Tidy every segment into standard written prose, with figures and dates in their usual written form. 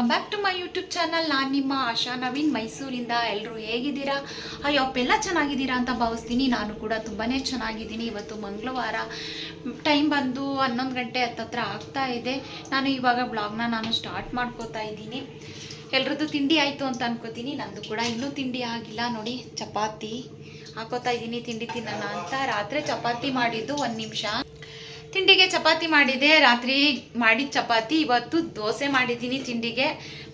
Welcome back to my YouTube channel. ನಾನು ನಿಮ್ಮ ಆಶಾ ನವೀನ್ ಮೈಸೂರಿಂದ. ಎಲ್ಲರೂ ಹೇಗಿದ್ದೀರಾ? ಅಯ್ಯಪ್ಪ ಚೆನ್ನಾಗಿದ್ದೀರಾ ಅಂತ ಭಾವಿಸ್ತೀನಿ. ನಾನು ಕೂಡ ತುಂಬಾ ಚೆನ್ನಾಗಿದ್ದೀನಿ. ಇವತ್ತು ಮಂಗಳವಾರ, ಟೈಮ್ ಬಂದು 11 ಗಂಟೆ ಹತ್ತತ್ರ ಆಗ್ತಾ ಇದೆ. ನಾನು ಇವಾಗ ಬ್ಲಾಗ್ನ ಸ್ಟಾರ್ಟ್ ಮಾಡ್ಕೋತಾ ಇದ್ದೀನಿ. ಎಲ್ರದ್ದು ತಿಂಡಿ ಆಯಿತು ಅಂತ ಅನ್ಕೋತೀನಿ. ನಂದು ಕೂಡ ಇನ್ನೂ ತಿಂಡಿ ಆಗಿಲ್ಲ. ನೋಡಿ, ಚಪಾತಿ ಹಾಕೋತಾ ಇದ್ದೀನಿ ತಿಂಡಿ ತಿನ್ನೋಣ ಅಂತ. ರಾತ್ರಿ ಚಪಾತಿ ಮಾಡಿದ್ದು 1 ನಿಮಿಷ. ತಿಂಡಿಗೆ ಚಪಾತಿ ಮಾಡಿದೆ, ರಾತ್ರಿ ಮಾಡಿದ ಚಪಾತಿ. ಇವತ್ತು ದೋಸೆ ಮಾಡಿದ್ದೀನಿ ತಿಂಡಿಗೆ.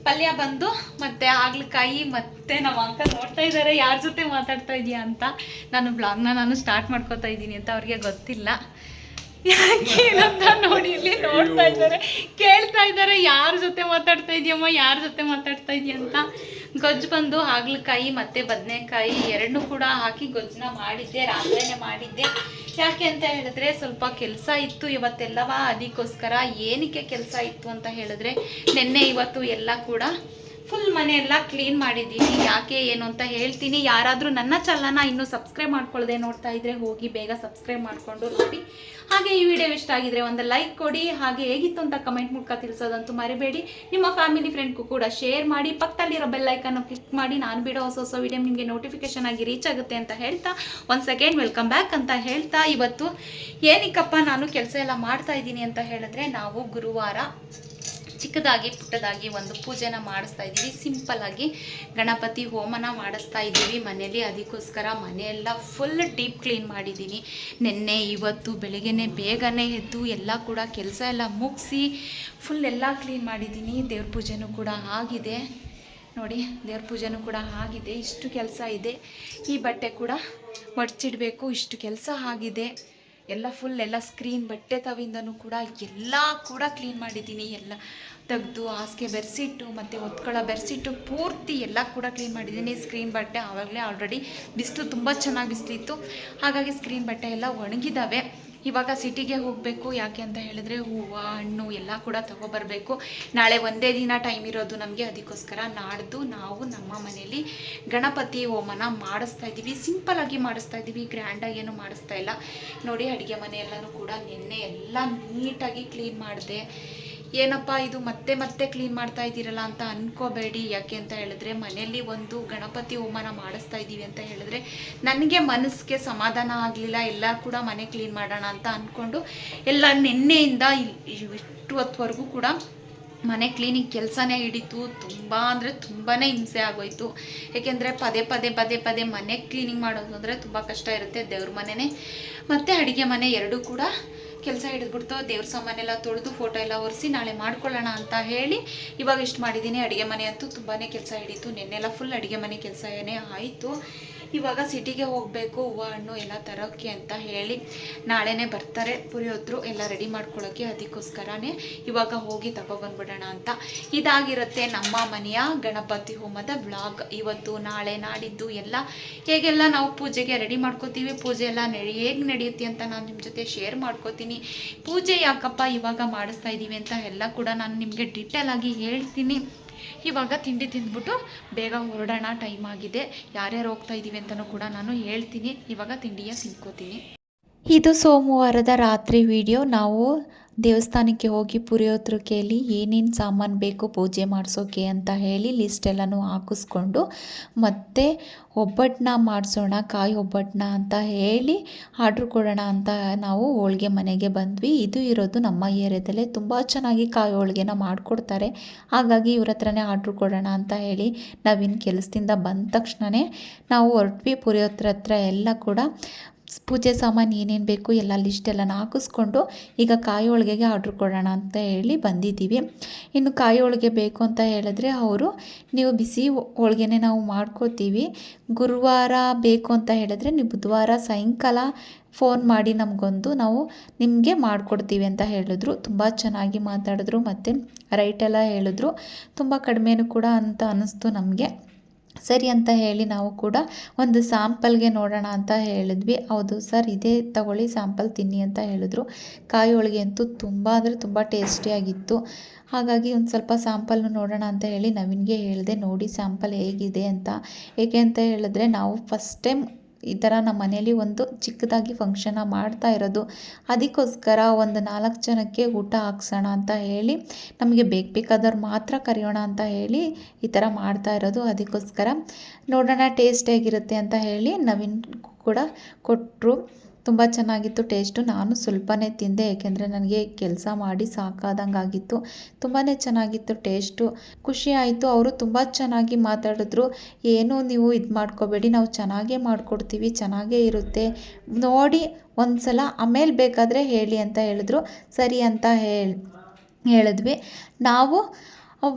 ಪಲ್ಯ ಬಂದು ಮತ್ತೆ ಹಾಗಲಕಾಯಿ. ಮತ್ತೆ ನಮ್ಮ ಅಂಕಲ್ ನೋಡ್ತಾ ಇದ್ದಾರೆ ಯಾರ ಜೊತೆ ಮಾತಾಡ್ತಾ ಇದೆಯಾ ಅಂತ. ನಾನು ಬ್ಲಾಗ್ನ ಸ್ಟಾರ್ಟ್ ಮಾಡ್ಕೋತಾ ಇದ್ದೀನಿ ಅಂತ ಅವ್ರಿಗೆ ಗೊತ್ತಿಲ್ಲ. ಏನಂತ ನೋಡಿ, ಇಲ್ಲಿ ನೋಡ್ತಾ ಇದ್ದಾರೆ, ಕೇಳ್ತಾ ಇದ್ದಾರೆ ಯಾರ ಜೊತೆ ಮಾತಾಡ್ತಾ ಇದೆಯಮ್ಮ, ಯಾರ ಜೊತೆ ಮಾತಾಡ್ತಾ ಇದೆಯಾ ಅಂತ. ಗೊಜ್ಜು ಬಂದು ಹಾಗಲಕಾಯಿ ಮತ್ತು ಬದನೆಕಾಯಿ ಎರಡನ್ನೂ ಕೂಡ ಹಾಕಿ ಗೊಜ್ಜನ್ನ ಮಾಡಿದ್ದೆ, ರಾತ್ರಿನೇ ಮಾಡಿದ್ದೆ. ಯಾಕೆ ಅಂತ ಹೇಳಿದ್ರೆ ಸ್ವಲ್ಪ ಕೆಲಸ ಇತ್ತು ಇವತ್ತೆಲ್ಲವ. ಅದಕ್ಕೋಸ್ಕರ ಏನಕ್ಕೆ ಕೆಲಸ ಇತ್ತು ಅಂತ ಹೇಳಿದ್ರೆ, ನಿನ್ನೆ ಇವತ್ತು ಎಲ್ಲ ಕೂಡ ಫುಲ್ ಮನೆಯೆಲ್ಲ ಕ್ಲೀನ್ ಮಾಡಿದ್ದೀನಿ. ಯಾಕೆ ಏನು ಅಂತ ಹೇಳ್ತೀನಿ. ಯಾರಾದರೂ ನನ್ನ ಚಾನಲ್ನ ಇನ್ನೂ ಸಬ್ಸ್ಕ್ರೈಬ್ ಮಾಡ್ಕೊಳ್ಳದೆ ನೋಡ್ತಾ ಇದ್ರೆ ಹೋಗಿ ಬೇಗ ಸಬ್ಸ್ಕ್ರೈಬ್ ಮಾಡಿಕೊಂಡು ನೋಡಿ. ಹಾಗೆ ಈ ವಿಡಿಯೋ ಇಷ್ಟ ಆಗಿದ್ರೆ ಒಂದು ಲೈಕ್ ಕೊಡಿ. ಹಾಗೆ ಹೇಗಿತ್ತು ಅಂತ ಕಮೆಂಟ್ ಮೂಲಕ ತಿಳಿಸೋದಂತೂ ಮರಿಬೇಡಿ. ನಿಮ್ಮ ಫ್ಯಾಮಿಲಿ ಫ್ರೆಂಡ್ಗೂ ಕೂಡ ಶೇರ್ ಮಾಡಿ. ಪಕ್ಕದಲ್ಲಿರೋ ಬೆಲ್ ಐಕನ್ನು ಕ್ಲಿಕ್ ಮಾಡಿ. ನಾನು ಬಿಡೋ ಹೊಸ ವಿಡಿಯೋ ನಿಮಗೆ ನೋಟಿಫಿಕೇಶನ್ ಆಗಿ ರೀಚ್ ಆಗುತ್ತೆ ಅಂತ ಹೇಳ್ತಾ, ಒಂದು ಸೆಕೆಂಡ್ ವೆಲ್ಕಮ್ ಬ್ಯಾಕ್ ಅಂತ ಹೇಳ್ತಾ, ಇವತ್ತು ಏನಕ್ಕಪ್ಪ ನಾನು ಕೆಲಸ ಎಲ್ಲ ಮಾಡ್ತಾ ಇದ್ದೀನಿ ಅಂತ ಹೇಳಿದ್ರೆ, ನಾವು ಗುರುವಾರ ಚಿಕ್ಕದಾಗಿ ಪುಟ್ಟದಾಗಿ ಒಂದು ಪೂಜೆನ ಮಾಡಿಸ್ತಾ ಇದ್ದೀವಿ. ಸಿಂಪಲ್ ಆಗಿ ಗಣಪತಿ ಹೋಮನ ಮಾಡಿಸ್ತಾ ಇದ್ದೀವಿ ಮನೆಯಲ್ಲಿ. ಅದಕ್ಕೋಸ್ಕರ ಮನೆಯೆಲ್ಲ ಫುಲ್ ಡೀಪ್ ಕ್ಲೀನ್ ಮಾಡಿದ್ದೀನಿ. ನಿನ್ನೆ ಇವತ್ತು ಬೆಳಗ್ಗೆನೆ ಬೇಗನೆ ಎದ್ದು ಎಲ್ಲ ಕೂಡ ಕೆಲಸ ಎಲ್ಲ ಮುಗಿಸಿ ಫುಲ್ ಎಲ್ಲ ಕ್ಲೀನ್ ಮಾಡಿದ್ದೀನಿ. ದೇವ್ರ ಪೂಜೆನೂ ಕೂಡ ಆಗಿದೆ ನೋಡಿ, ದೇವ್ರ ಪೂಜೆನೂ ಕೂಡ ಆಗಿದೆ. ಇಷ್ಟು ಕೆಲಸ ಇದೆ. ಈ ಬಟ್ಟೆ ಕೂಡ ಮಡ್ಚಿಡಬೇಕು, ಇಷ್ಟು ಕೆಲಸ ಆಗಿದೆ. ಎಲ್ಲ ಫುಲ್ ಎಲ್ಲ ಸ್ಕ್ರೀನ್ ಬಟ್ಟೆ ತವಿಂದನೂ ಕೂಡ ಎಲ್ಲ ಕೂಡ ಕ್ಲೀನ್ ಮಾಡಿದ್ದೀನಿ. ಎಲ್ಲ ತೆಗೆದು ಹಾಸಿಗೆ ಬೆರೆಸಿಟ್ಟು ಮತ್ತು ಒತ್ಕೊಳ್ಳೋ ಬೆರೆಸಿಟ್ಟು ಪೂರ್ತಿ ಎಲ್ಲ ಕೂಡ ಕ್ಲೀನ್ ಮಾಡಿದ್ದೀನಿ. ಸ್ಕ್ರೀನ್ ಬಟ್ಟೆ ಆವಾಗಲೇ ಆಲ್ರೆಡಿ ಬಿಸಿಲು ತುಂಬ ಚೆನ್ನಾಗಿ ಬಿಸಿಲಿತ್ತು, ಹಾಗಾಗಿ ಸ್ಕ್ರೀನ್ ಬಟ್ಟೆ ಎಲ್ಲ ಒಣಗಿದ್ದಾವೆ. ಇವಾಗ ಸಿಟಿಗೆ ಹೋಗಬೇಕು. ಯಾಕೆ ಅಂತ ಹೇಳಿದ್ರೆ ಹೂವು ಹಣ್ಣು ಎಲ್ಲ ಕೂಡ ತೊಗೊಬರ್ಬೇಕು. ನಾಳೆ ಒಂದೇ ದಿನ ಟೈಮ್ ಇರೋದು ನಮಗೆ. ಅದಕ್ಕೋಸ್ಕರ ನಾಡ್ದು ನಾವು ನಮ್ಮ ಮನೆಯಲ್ಲಿ ಗಣಪತಿ ಹೋಮನ ಮಾಡಿಸ್ತಾ ಇದ್ದೀವಿ. ಸಿಂಪಲ್ಲಾಗಿ ಮಾಡಿಸ್ತಾ ಇದ್ದೀವಿ, ಗ್ರ್ಯಾಂಡಾಗಿ ಏನು ಮಾಡಿಸ್ತಾ ಇಲ್ಲ. ನೋಡಿ, ಅಡುಗೆ ಮನೆಯೆಲ್ಲನೂ ಕೂಡ ನಿನ್ನೆ ಎಲ್ಲ ನೀಟಾಗಿ ಕ್ಲೀನ್ ಮಾಡಿದೆ. ಏನಪ್ಪ ಇದು ಮತ್ತೆ ಮತ್ತೆ ಕ್ಲೀನ್ ಮಾಡ್ತಾ ಇದ್ದೀರಲ್ಲ ಅಂತ ಅನ್ಕೋಬೇಡಿ. ಯಾಕೆ ಅಂತ ಹೇಳಿದ್ರೆ, ಮನೆಯಲ್ಲಿ ಒಂದು ಗಣಪತಿ ಹೋಮನ ಮಾಡಿಸ್ತಾ ಇದ್ದೀವಿ ಅಂತ ಹೇಳಿದ್ರೆ ನನಗೆ ಮನಸ್ಸಿಗೆ ಸಮಾಧಾನ ಆಗಲಿಲ್ಲ. ಎಲ್ಲ ಕೂಡ ಮನೆ ಕ್ಲೀನ್ ಮಾಡೋಣ ಅಂತ ಅಂದ್ಕೊಂಡು ಎಲ್ಲ ನಿನ್ನೆಯಿಂದ ಇಷ್ಟು ಹೊತ್ತವರೆಗೂ ಕೂಡ ಮನೆ ಕ್ಲೀನಿಂಗ್ ಕೆಲಸನೇ ಹಿಡಿತು. ತುಂಬ ಅಂದರೆ ತುಂಬಾ ಹಿಂಸೆ ಆಗೋಯ್ತು. ಏಕೆಂದರೆ ಪದೇ ಮನೆ ಕ್ಲೀನಿಂಗ್ ಮಾಡೋದು ಅಂದರೆ ತುಂಬ ಕಷ್ಟ ಇರುತ್ತೆ. ದೇವ್ರ ಮನೆಯೇ ಮತ್ತು ಅಡುಗೆ ಮನೆ ಎರಡೂ ಕೂಡ ಕೆಲಸ ಹಿಡಿದ್ಬಿಡ್ತು. ದೇವ್ರ ಸಾಮಾನೆಲ್ಲ ತೊಳೆದು ಫೋಟೋ ಎಲ್ಲ ಒರೆಸಿ ನಾಳೆ ಮಾಡ್ಕೊಳ್ಳೋಣ ಅಂತ ಹೇಳಿ ಇವಾಗ ಇಷ್ಟು ಮಾಡಿದ್ದೀನಿ. ಅಡುಗೆ ಮನೆ ಅಂತೂ ತುಂಬಾ ಕೆಲಸ ಹಿಡಿತು. ನಿನ್ನೆಲ್ಲ ಫುಲ್ ಅಡುಗೆ ಮನೆ ಕೆಲಸ ಏನೇ ಆಯಿತು. ಇವಾಗ ಸಿಟಿಗೆ ಹೋಗಬೇಕು, ಹೂವು ಹಣ್ಣು ಎಲ್ಲ ತರೋಕ್ಕೆ ಅಂತ ಹೇಳಿ. ನಾಳೆನೇ ಬರ್ತಾರೆ ಪುರಿಯೋದ್ರು ಎಲ್ಲ ರೆಡಿ ಮಾಡ್ಕೊಳ್ಳೋಕ್ಕೆ. ಅದಕ್ಕೋಸ್ಕರನೇ ಇವಾಗ ಹೋಗಿ ತಗೊಬಂದ್ಬಿಡೋಣ ಅಂತ. ಇದಾಗಿರುತ್ತೆ ನಮ್ಮ ಮನೆಯ ಗಣಪತಿ ಹೋಮದ ವ್ಲಾಗ್. ಇವತ್ತು ನಾಳೆ ನಾಡಿದ್ದು ಎಲ್ಲ ಹೇಗೆಲ್ಲ ನಾವು ಪೂಜೆಗೆ ರೆಡಿ ಮಾಡ್ಕೋತೀವಿ, ಪೂಜೆ ಎಲ್ಲ ಹೇಗೆ ನಡೆಯುತ್ತೆ ಅಂತ ನಾನು ನಿಮ್ಮ ಜೊತೆ ಶೇರ್ ಮಾಡ್ಕೋತೀನಿ. ಪೂಜೆ ಯಾಕಪ್ಪ ಇವಾಗ ಮಾಡಿಸ್ತಾ ಇದ್ದೀವಿ ಅಂತ ಎಲ್ಲ ಕೂಡ ನಾನು ನಿಮಗೆ ಡೀಟೇಲ್ ಆಗಿ ಹೇಳ್ತೀನಿ. ಇವಾಗ ತಿಂಡಿ ತಿಂದ್ಬಿಟ್ಟು ಬೇಗ ಹೊರಡೋಣ, ಟೈಮ್ ಆಗಿದೆ. ಯಾರ್ಯಾರು ಹೋಗ್ತಾ ಇದ್ದೀವಿ ಅಂತಲೂ ಕೂಡ ನಾನು ಹೇಳ್ತೀನಿ. ಇವಾಗ ತಿಂಡಿಯ ತಿನ್ಕೋತೀನಿ. ಇದು ಸೋಮವಾರದ ರಾತ್ರಿ ವಿಡಿಯೋ. ನಾವು ದೇವಸ್ಥಾನಕ್ಕೆ ಹೋಗಿ ಪುರಿಯೋದ್ರಿಕೆಯಲ್ಲಿ ಏನೇನು ಸಾಮಾನು ಬೇಕು ಪೂಜೆ ಮಾಡಿಸೋಕೆ ಅಂತ ಹೇಳಿ ಲಿಸ್ಟೆಲ್ಲನೂ ಹಾಕಿಸ್ಕೊಂಡು, ಮತ್ತು ಒಬ್ಬಟ್ಟನ್ನ ಮಾಡಿಸೋಣ, ಕಾಯಿ ಒಬ್ಬಟ್ಟನ್ನ ಅಂತ ಹೇಳಿ ಆರ್ಡ್ರ್ ಕೊಡೋಣ ಅಂತ ನಾವು ಹೋಳ್ಗೆ ಮನೆಗೆ ಬಂದ್ವಿ. ಇದು ಇರೋದು ನಮ್ಮ ಏರಿಯಾದಲ್ಲೇ ತುಂಬ ಚೆನ್ನಾಗಿ ಕಾಯಿ ಹೋಳ್ಗೆನ ಮಾಡಿಕೊಡ್ತಾರೆ. ಹಾಗಾಗಿ ಇವ್ರ ಹತ್ರನೇ ಆರ್ಡ್ರ್ ಕೊಡೋಣ ಅಂತ ಹೇಳಿ ನಾವಿನ್ನು ಕೆಲಸದಿಂದ ಬಂದ ತಕ್ಷಣವೇ ನಾವು ಹೊರಟ್ವಿ. ಪುರಿಯೋದ್ರ ಹತ್ರ ಎಲ್ಲ ಕೂಡ ಪೂಜೆ ಸಾಮಾನು ಏನೇನು ಬೇಕು ಎಲ್ಲ ಲಿಸ್ಟೆಲ್ಲನ ಹಾಕಿಸ್ಕೊಂಡು ಈಗ ಕಾಯಿ ಹೋಳಿಗೆಗೆ ಆರ್ಡ್ರ್ ಕೊಡೋಣ ಅಂತ ಹೇಳಿ ಬಂದಿದ್ದೀವಿ. ಇನ್ನು ಕಾಯಿ ಹೋಳಿಗೆ ಬೇಕು ಅಂತ ಹೇಳಿದ್ರೆ ಅವರು, ನೀವು ಬಿಸಿ ಹೋಳಿಗೆನೇ ನಾವು ಮಾಡ್ಕೋತೀವಿ, ಗುರುವಾರ ಬೇಕು ಅಂತ ಹೇಳಿದ್ರೆ ನೀವು ಬುಧವಾರ ಸಾಯಂಕಾಲ ಫೋನ್ ಮಾಡಿ ನಮಗೊಂದು, ನಾವು ನಿಮಗೆ ಮಾಡಿಕೊಡ್ತೀವಿ ಅಂತ ಹೇಳಿದ್ರು. ತುಂಬ ಚೆನ್ನಾಗಿ ಮಾತಾಡಿದ್ರು ಮತ್ತು ರೈಟೆಲ್ಲ ಹೇಳಿದ್ರು. ತುಂಬ ಕಡಿಮೆನೂ ಕೂಡ ಅಂತ ಅನ್ನಿಸ್ತು ನಮಗೆ. ಸರಿ ಅಂತ ಹೇಳಿ ನಾವು ಕೂಡ ಒಂದು ಸ್ಯಾಂಪಲ್ಗೆ ನೋಡೋಣ ಅಂತ ಹೇಳಿದ್ವಿ. ಹೌದು ಸರ್, ಇದೇ ತಗೊಳ್ಳಿ, ಸ್ಯಾಂಪಲ್ ತಿನ್ನಿ ಅಂತ ಹೇಳಿದ್ರು. ಕಾಯಿ ಹೋಳಿಗೆ ಅಂತೂ ತುಂಬ ಅಂದರೆ ತುಂಬ ಟೇಸ್ಟಿಯಾಗಿತ್ತು. ಹಾಗಾಗಿ ಒಂದು ಸ್ವಲ್ಪ ಸ್ಯಾಂಪಲ್ನು ನೋಡೋಣ ಅಂತ ಹೇಳಿ ನವೀನ್ಗೆ ಹೇಳಿದೆ, ನೋಡಿ ಸ್ಯಾಂಪಲ್ ಹೇಗಿದೆ ಅಂತ. ಏಕೆ ಅಂತ ಹೇಳಿದ್ರೆ ನಾವು ಫಸ್ಟ್ ಟೈಮ್ ಈ ಥರ ನಮ್ಮ ಮನೇಲಿ ಒಂದು ಚಿಕ್ಕದಾಗಿ ಫಂಕ್ಷನ್ನ ಮಾಡ್ತಾ ಇರೋದು. ಅದಕ್ಕೋಸ್ಕರ ಒಂದು 4 ಜನಕ್ಕೆ ಊಟ ಹಾಕ್ಸೋಣ ಅಂತ ಹೇಳಿ, ನಮಗೆ ಬೇಕಾದವ್ರು ಮಾತ್ರ ಕರೆಯೋಣ ಅಂತ ಹೇಳಿ ಈ ಥರ ಮಾಡ್ತಾ ಇರೋದು. ಅದಕ್ಕೋಸ್ಕರ ನೋಡೋಣ ಟೇಸ್ಟ್ ಹೇಗಿರುತ್ತೆ ಅಂತ ಹೇಳಿ ನವೀನ್ ಕೂಡ ಕೊಟ್ಟರು. ತುಂಬ ಚೆನ್ನಾಗಿತ್ತು ಟೇಸ್ಟು. ನಾನು ಸ್ವಲ್ಪನೇ ತಿಂದೆ, ಏಕೆಂದರೆ ನನಗೆ ಕೆಲಸ ಮಾಡಿ ಸಾಕಾದಂಗೆ ಆಗಿತ್ತು. ತುಂಬಾ ಚೆನ್ನಾಗಿತ್ತು ಟೇಸ್ಟು, ಖುಷಿ ಆಯಿತು. ಅವರು ತುಂಬ ಚೆನ್ನಾಗಿ ಮಾತಾಡಿದ್ರು. ಏನು ನೀವು ಇದು ಮಾಡ್ಕೋಬೇಡಿ, ನಾವು ಚೆನ್ನಾಗೇ ಮಾಡಿಕೊಡ್ತೀವಿ, ಚೆನ್ನಾಗೇ ಇರುತ್ತೆ, ನೋಡಿ ಒಂದು ಸಲ ಆಮೇಲೆ ಬೇಕಾದರೆ ಹೇಳಿ ಅಂತ ಹೇಳಿದ್ರು. ಸರಿ ಅಂತ ಹೇಳಿದ್ವಿ. ನಾವು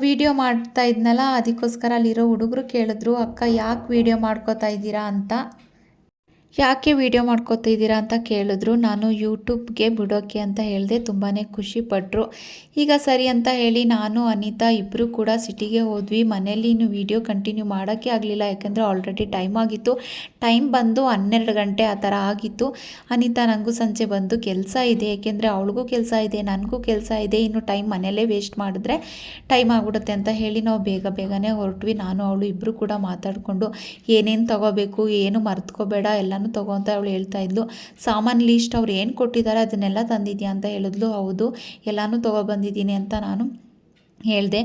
ವಿಡಿಯೋ ಮಾಡ್ತಾ ಇದ್ನಲ್ಲ, ಅದಕ್ಕೋಸ್ಕರ ಅಲ್ಲಿರೋ ಹುಡುಗರು ಕೇಳಿದ್ರು, ಅಕ್ಕ ಯಾಕೆ ವಿಡಿಯೋ ಮಾಡ್ಕೋತಾ ಇದ್ದೀರಾ ಅಂತ, ಯಾಕೆ ವಿಡಿಯೋ ಮಾಡ್ಕೋತಿದ್ದೀರಾ ಅಂತ ಕೇಳಿದ್ರು. ನಾನು ಯೂಟ್ಯೂಬ್ಗೆ ಬಿಡೋಕ್ಕೆ ಅಂತ ಹೇಳಿದೆ. ತುಂಬಾ ಖುಷಿಪಟ್ಟರು. ಈಗ ಸರಿ ಅಂತ ಹೇಳಿ ನಾನು ಅನಿತಾ ಇಬ್ಬರು ಕೂಡ ಸಿಟಿಗೆ ಹೋದ್ವಿ. ಮನೇಲಿ ಇನ್ನು ವಿಡಿಯೋ ಕಂಟಿನ್ಯೂ ಮಾಡೋಕ್ಕೆ ಆಗಲಿಲ್ಲ, ಯಾಕೆಂದರೆ ಆಲ್ರೆಡಿ ಟೈಮ್ ಆಗಿತ್ತು. ಟೈಮ್ ಬಂದು 12 ಗಂಟೆ ಆ ಥರ ಆಗಿತ್ತು. ಅನಿತಾ ನನಗೂ ಸಂಜೆ ಬಂದು ಕೆಲಸ ಇದೆ, ಏಕೆಂದರೆ ಅವಳಿಗೂ ಕೆಲಸ ಇದೆ, ನನಗೂ ಕೆಲಸ ಇದೆ, ಇನ್ನು ಟೈಮ್ ಮನೆಯಲ್ಲೇ ವೇಸ್ಟ್ ಮಾಡಿದ್ರೆ ಟೈಮ್ ಆಗಿಬಿಡುತ್ತೆ ಅಂತ ಹೇಳಿ ನಾವು ಬೇಗನೆ ಹೊರಟ್ವಿ. ನಾನು ಅವಳು ಇಬ್ಬರು ಕೂಡ ಮಾತಾಡಿಕೊಂಡು ಏನೇನು ತೊಗೋಬೇಕು, ಏನು ಮರ್ತ್ಕೋಬೇಡ, ಎಲ್ಲನೂ ತಗೋ ಅಂತ ಅವಳು ಹೇಳ್ತಾ ಇದ್ಲು. ಸಾಮಾನು ಲೀಸ್ಟ್ ಅವ್ರು ಏನು ಕೊಟ್ಟಿದ್ದಾರೆ ಅದನ್ನೆಲ್ಲ ತಂದಿದ್ಯಾ ಅಂತ ಹೇಳಿದ್ಲು. ಹೌದು, ಎಲ್ಲನೂ ತೊಗೊಬಂದಿದ್ದೀನಿ ಅಂತ ನಾನು ಹೇಳಿದೆ.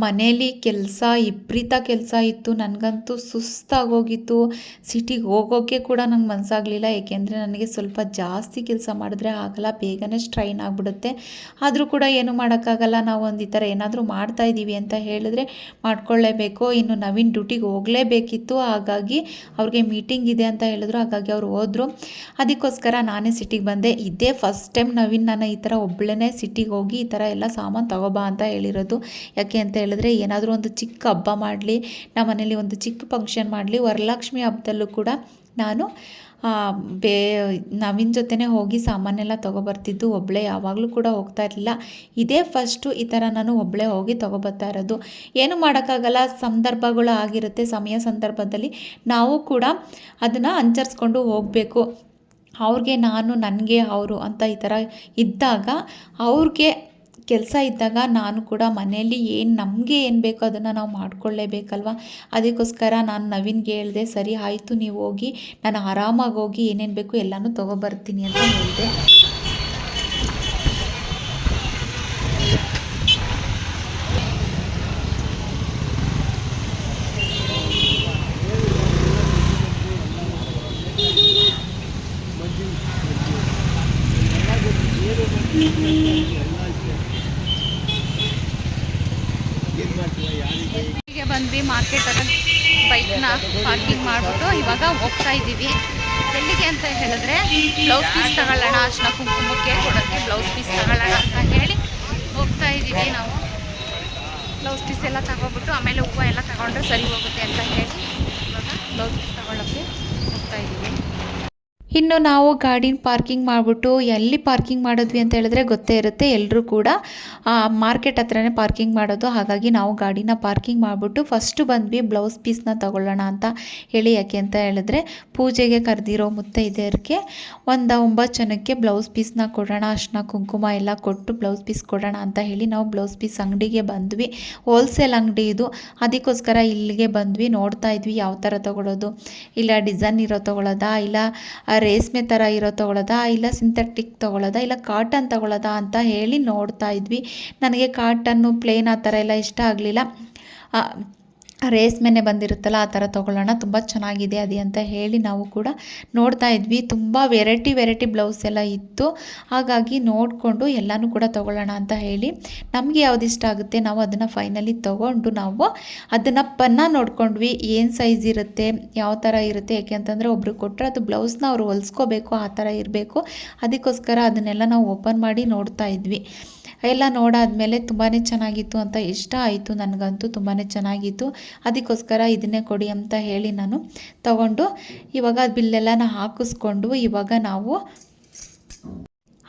ಮನೇಲಿ ಕೆಲಸ ವಿಪರೀತ ಕೆಲಸ ಇತ್ತು. ನನಗಂತೂ ಸುಸ್ತಾಗೋಗಿತ್ತು. ಸಿಟಿಗೆ ಹೋಗೋಕ್ಕೆ ಕೂಡ ನಂಗೆ ಮನಸ್ಸಾಗಲಿಲ್ಲ, ಏಕೆಂದರೆ ನನಗೆ ಸ್ವಲ್ಪ ಜಾಸ್ತಿ ಕೆಲಸ ಮಾಡಿದ್ರೆ ಆಗಲ್ಲ, ಬೇಗನೆ ಸ್ಟ್ರೈನ್ ಆಗಿಬಿಡುತ್ತೆ. ಆದರೂ ಕೂಡ ಏನು ಮಾಡೋಕ್ಕಾಗಲ್ಲ. ನಾವು ಒಂದು ಈ ಥರ ಏನಾದರೂ ಮಾಡ್ತಾಯಿದ್ದೀವಿ ಅಂತ ಹೇಳಿದ್ರೆ ಮಾಡ್ಕೊಳ್ಳೇಬೇಕು. ಇನ್ನು ನವೀನ್ ಡ್ಯೂಟಿಗೆ ಹೋಗಲೇಬೇಕಿತ್ತು, ಹಾಗಾಗಿ ಅವ್ರಿಗೆ ಮೀಟಿಂಗ್ ಇದೆ ಅಂತ ಹೇಳಿದ್ರು, ಹಾಗಾಗಿ ಅವ್ರು ಹೋದರು. ಅದಕ್ಕೋಸ್ಕರ ನಾನೇ ಸಿಟಿಗೆ ಬಂದೆ. ಇದೇ ಫಸ್ಟ್ ಟೈಮ್ ನವೀನ್ ನಾನು ಈ ಥರ ಒಬ್ಬಳೇ ಸಿಟಿಗೆ ಹೋಗಿ ಈ ಥರ ಎಲ್ಲ ಸಾಮಾನು ತಗೋಬಾ ಅಂತ ಹೇಳಿರೋದು. ಯಾಕೆ ಅಂತ ಹೇಳಿದ್ರೆ, ಏನಾದರೂ ಒಂದು ಚಿಕ್ಕ ಹಬ್ಬ ಮಾಡಲಿ, ನಮ್ಮ ಮನೇಲಿ ಒಂದು ಚಿಕ್ಕ ಫಂಕ್ಷನ್ ಮಾಡಲಿ, ವರಲಕ್ಷ್ಮಿ ಹಬ್ಬದಲ್ಲೂ ಕೂಡ ನಾನು ನವೀನ್ ಜೊತೆನೇ ಹೋಗಿ ಸಾಮಾನೆಲ್ಲ ತೊಗೊಬರ್ತಿದ್ದು. ಒಬ್ಬಳೇ ಯಾವಾಗಲೂ ಕೂಡ ಹೋಗ್ತಾ ಇರಲಿಲ್ಲ. ಇದೇ ಫಸ್ಟು ಈ ಥರ ನಾನು ಒಬ್ಬಳೇ ಹೋಗಿ ತೊಗೊಬರ್ತಾ ಇರೋದು. ಏನು ಮಾಡೋಕ್ಕಾಗಲ್ಲ, ಸಂದರ್ಭಗಳು ಆಗಿರುತ್ತೆ. ಸಮಯ ಸಂದರ್ಭದಲ್ಲಿ ನಾವು ಕೂಡ ಅದನ್ನು ಅನುಸರಿಸ್ಕೊಂಡು ಹೋಗಬೇಕು. ಅವ್ರಿಗೆ ನಾನು, ನನಗೆ ಅವರು ಅಂತ ಈ ಥರ ಇದ್ದಾಗ, ಅವ್ರಿಗೆ ಕೆಲಸ ಇದ್ದಾಗ ನಾನು ಕೂಡ ಮನೆಯಲ್ಲಿ ನಮಗೆ ಏನು ಬೇಕೋ ಅದನ್ನು ನಾವು ಮಾಡಿಕೊಳ್ಳೇಬೇಕಲ್ವ. ಅದಕ್ಕೋಸ್ಕರ ನಾನು ನವೀನ್ಗೆ ಹೇಳಿದೆ, ಸರಿ ಆಯಿತು ನೀವು ಹೋಗಿ, ನಾನು ಆರಾಮಾಗಿ ಹೋಗಿ ಏನೇನು ಬೇಕು ಎಲ್ಲನೂ ತೊಗೊಬರ್ತೀನಿ ಅಂತ ಹೇಳಿದೆ. ಹೀಗೆ ಬಂದ್ವಿ ಮಾರ್ಕೆಟಲ್ಲಿ, ಬೈಕ್ನ ಪಾರ್ಕಿಂಗ್ ಮಾಡಿಬಿಟ್ಟು ಇವಾಗ ಹೋಗ್ತಾ ಇದ್ದೀವಿ. ಎಲ್ಲಿಗೆ ಅಂತ ಹೇಳಿದ್ರೆ, ಬ್ಲೌಸ್ ಪೀಸ್ ತಗೊಳ್ಳೋಣ, ಅರ್ಶಿನ ಕುಂಕುಮಕ್ಕೆ ಕೊಡೋಕ್ಕೆ ಬ್ಲೌಸ್ ಪೀಸ್ ತಗೊಳ್ಳೋಣ ಅಂತ ಹೇಳಿ ಹೋಗ್ತಾ ಇದ್ದೀವಿ. ನಾವು ಬ್ಲೌಸ್ ಪೀಸ್ ಎಲ್ಲ ತಗೊಬಿಟ್ಟು ಆಮೇಲೆ ಹೂವು ಎಲ್ಲ ತಗೊಂಡ್ರೆ ಸರಿ ಹೋಗುತ್ತೆ ಅಂತ ಹೇಳಿ ಇವಾಗ ಬ್ಲೌಸ್ ಪೀಸ್ ತಗೊಳ್ಳೋಕ್ಕೆ ಹೋಗ್ತಾ ಇದ್ದೀವಿ. ಇನ್ನು ನಾವು ಗಾಡಿನ ಪಾರ್ಕಿಂಗ್ ಮಾಡಿಬಿಟ್ಟು ಎಲ್ಲಿ ಪಾರ್ಕಿಂಗ್ ಮಾಡಿದ್ವಿ ಅಂತ ಹೇಳಿದ್ರೆ ಗೊತ್ತೇ ಇರುತ್ತೆ, ಎಲ್ಲರೂ ಕೂಡ ಮಾರ್ಕೆಟ್ ಹತ್ರನೇ ಪಾರ್ಕಿಂಗ್ ಮಾಡೋದು. ಹಾಗಾಗಿ ನಾವು ಗಾಡಿನ ಪಾರ್ಕಿಂಗ್ ಮಾಡಿಬಿಟ್ಟು ಫಸ್ಟು ಬಂದ್ವಿ ಬ್ಲೌಸ್ ಪೀಸ್ನ ತಗೊಳ್ಳೋಣ ಅಂತ ಹೇಳಿ. ಯಾಕೆ ಅಂತ ಹೇಳಿದ್ರೆ, ಪೂಜೆಗೆ ಕರೆದಿರೋ ಮುತ್ತೈದೆಯರಿಗೆ ಒಂದು 9 ಜನಕ್ಕೆ ಬ್ಲೌಸ್ ಪೀಸ್ನ ಕೊಡೋಣ, ಅರ್ಶಿನ ಕುಂಕುಮ ಎಲ್ಲ ಕೊಟ್ಟು ಬ್ಲೌಸ್ ಪೀಸ್ ಕೊಡೋಣ ಅಂತ ಹೇಳಿ ನಾವು ಬ್ಲೌಸ್ ಪೀಸ್ ಅಂಗಡಿಗೆ ಬಂದ್ವಿ. ಹೋಲ್ಸೇಲ್ ಅಂಗಡಿ ಇದು, ಅದಕ್ಕೋಸ್ಕರ ಇಲ್ಲಿಗೆ ಬಂದ್ವಿ. ನೋಡ್ತಾ ಇದ್ವಿ ಯಾವ ಥರ ತೊಗೊಳೋದು, ಇಲ್ಲ ಡಿಸೈನ್ ಇರೋ ತೊಗೊಳೋದಾ, ಇಲ್ಲ ರೇಷ್ಮೆ ಥರ ಇರೋ ತೊಗೊಳೋದಾ, ಇಲ್ಲ ಸಿಂಥೆಟಿಕ್ ತೊಗೊಳೋದಾ, ಇಲ್ಲ ಕಾಟನ್ ತೊಗೊಳೋದಾ ಅಂತ ಹೇಳಿ ನೋಡ್ತಾ ಇದ್ವಿ. ನನಗೆ ಕಾಟನ್ನು ಪ್ಲೇನ್ ಆ ಥರ ಎಲ್ಲ ಇಷ್ಟ ಆಗಲಿಲ್ಲ. ರೇಷ್ಮೆನೆ ಬಂದಿರುತ್ತಲ್ಲ ಆ ಥರ ತೊಗೊಳ್ಳೋಣ, ತುಂಬ ಚೆನ್ನಾಗಿದೆ ಅದೇ ಅಂತ ಹೇಳಿ ನಾವು ಕೂಡ ನೋಡ್ತಾ ಇದ್ವಿ. ತುಂಬ ವೆರೈಟಿ ಬ್ಲೌಸ್ ಎಲ್ಲ ಇತ್ತು, ಹಾಗಾಗಿ ನೋಡಿಕೊಂಡು ಎಲ್ಲನೂ ಕೂಡ ತೊಗೊಳ್ಳೋಣ ಅಂತ ಹೇಳಿ ನಮಗೆ ಯಾವ್ದು ಇಷ್ಟ ಆಗುತ್ತೆ ನಾವು ಅದನ್ನು ಫೈನಲಿ ತೊಗೊಂಡು ನಾವು ಅದನ್ನು ಪನ್ನ ನೋಡ್ಕೊಂಡ್ವಿ. ಏನು ಸೈಜ್ ಇರುತ್ತೆ, ಯಾವ ಥರ ಇರುತ್ತೆ, ಯಾಕೆ ಅಂತಂದರೆ ಒಬ್ರು ಕೊಟ್ಟರೆ ಅದು ಬ್ಲೌಸ್ನ ಅವರು ಹೊಲಿಸ್ಕೋಬೇಕು, ಆ ಥರ ಇರಬೇಕು. ಅದಕ್ಕೋಸ್ಕರ ಅದನ್ನೆಲ್ಲ ನಾವು ಓಪನ್ ಮಾಡಿ ನೋಡ್ತಾ ಇದ್ವಿ. ಎಲ್ಲ ನೋಡಾದ್ಮೇಲೆ ತುಂಬಾ ಚೆನ್ನಾಗಿತ್ತು ಅಂತ ಇಷ್ಟ ಆಯಿತು, ನನಗಂತೂ ತುಂಬಾ ಚೆನ್ನಾಗಿತ್ತು. ಅದಕ್ಕೋಸ್ಕರ ಇದನ್ನೇ ಕೊಡಿ ಅಂತ ಹೇಳಿ ನಾನು ತಗೊಂಡು ಇವಾಗ ಬಿಲ್ಲೆಲ್ಲ ಹಾಕಿಸ್ಕೊಂಡು ಇವಾಗ ನಾವು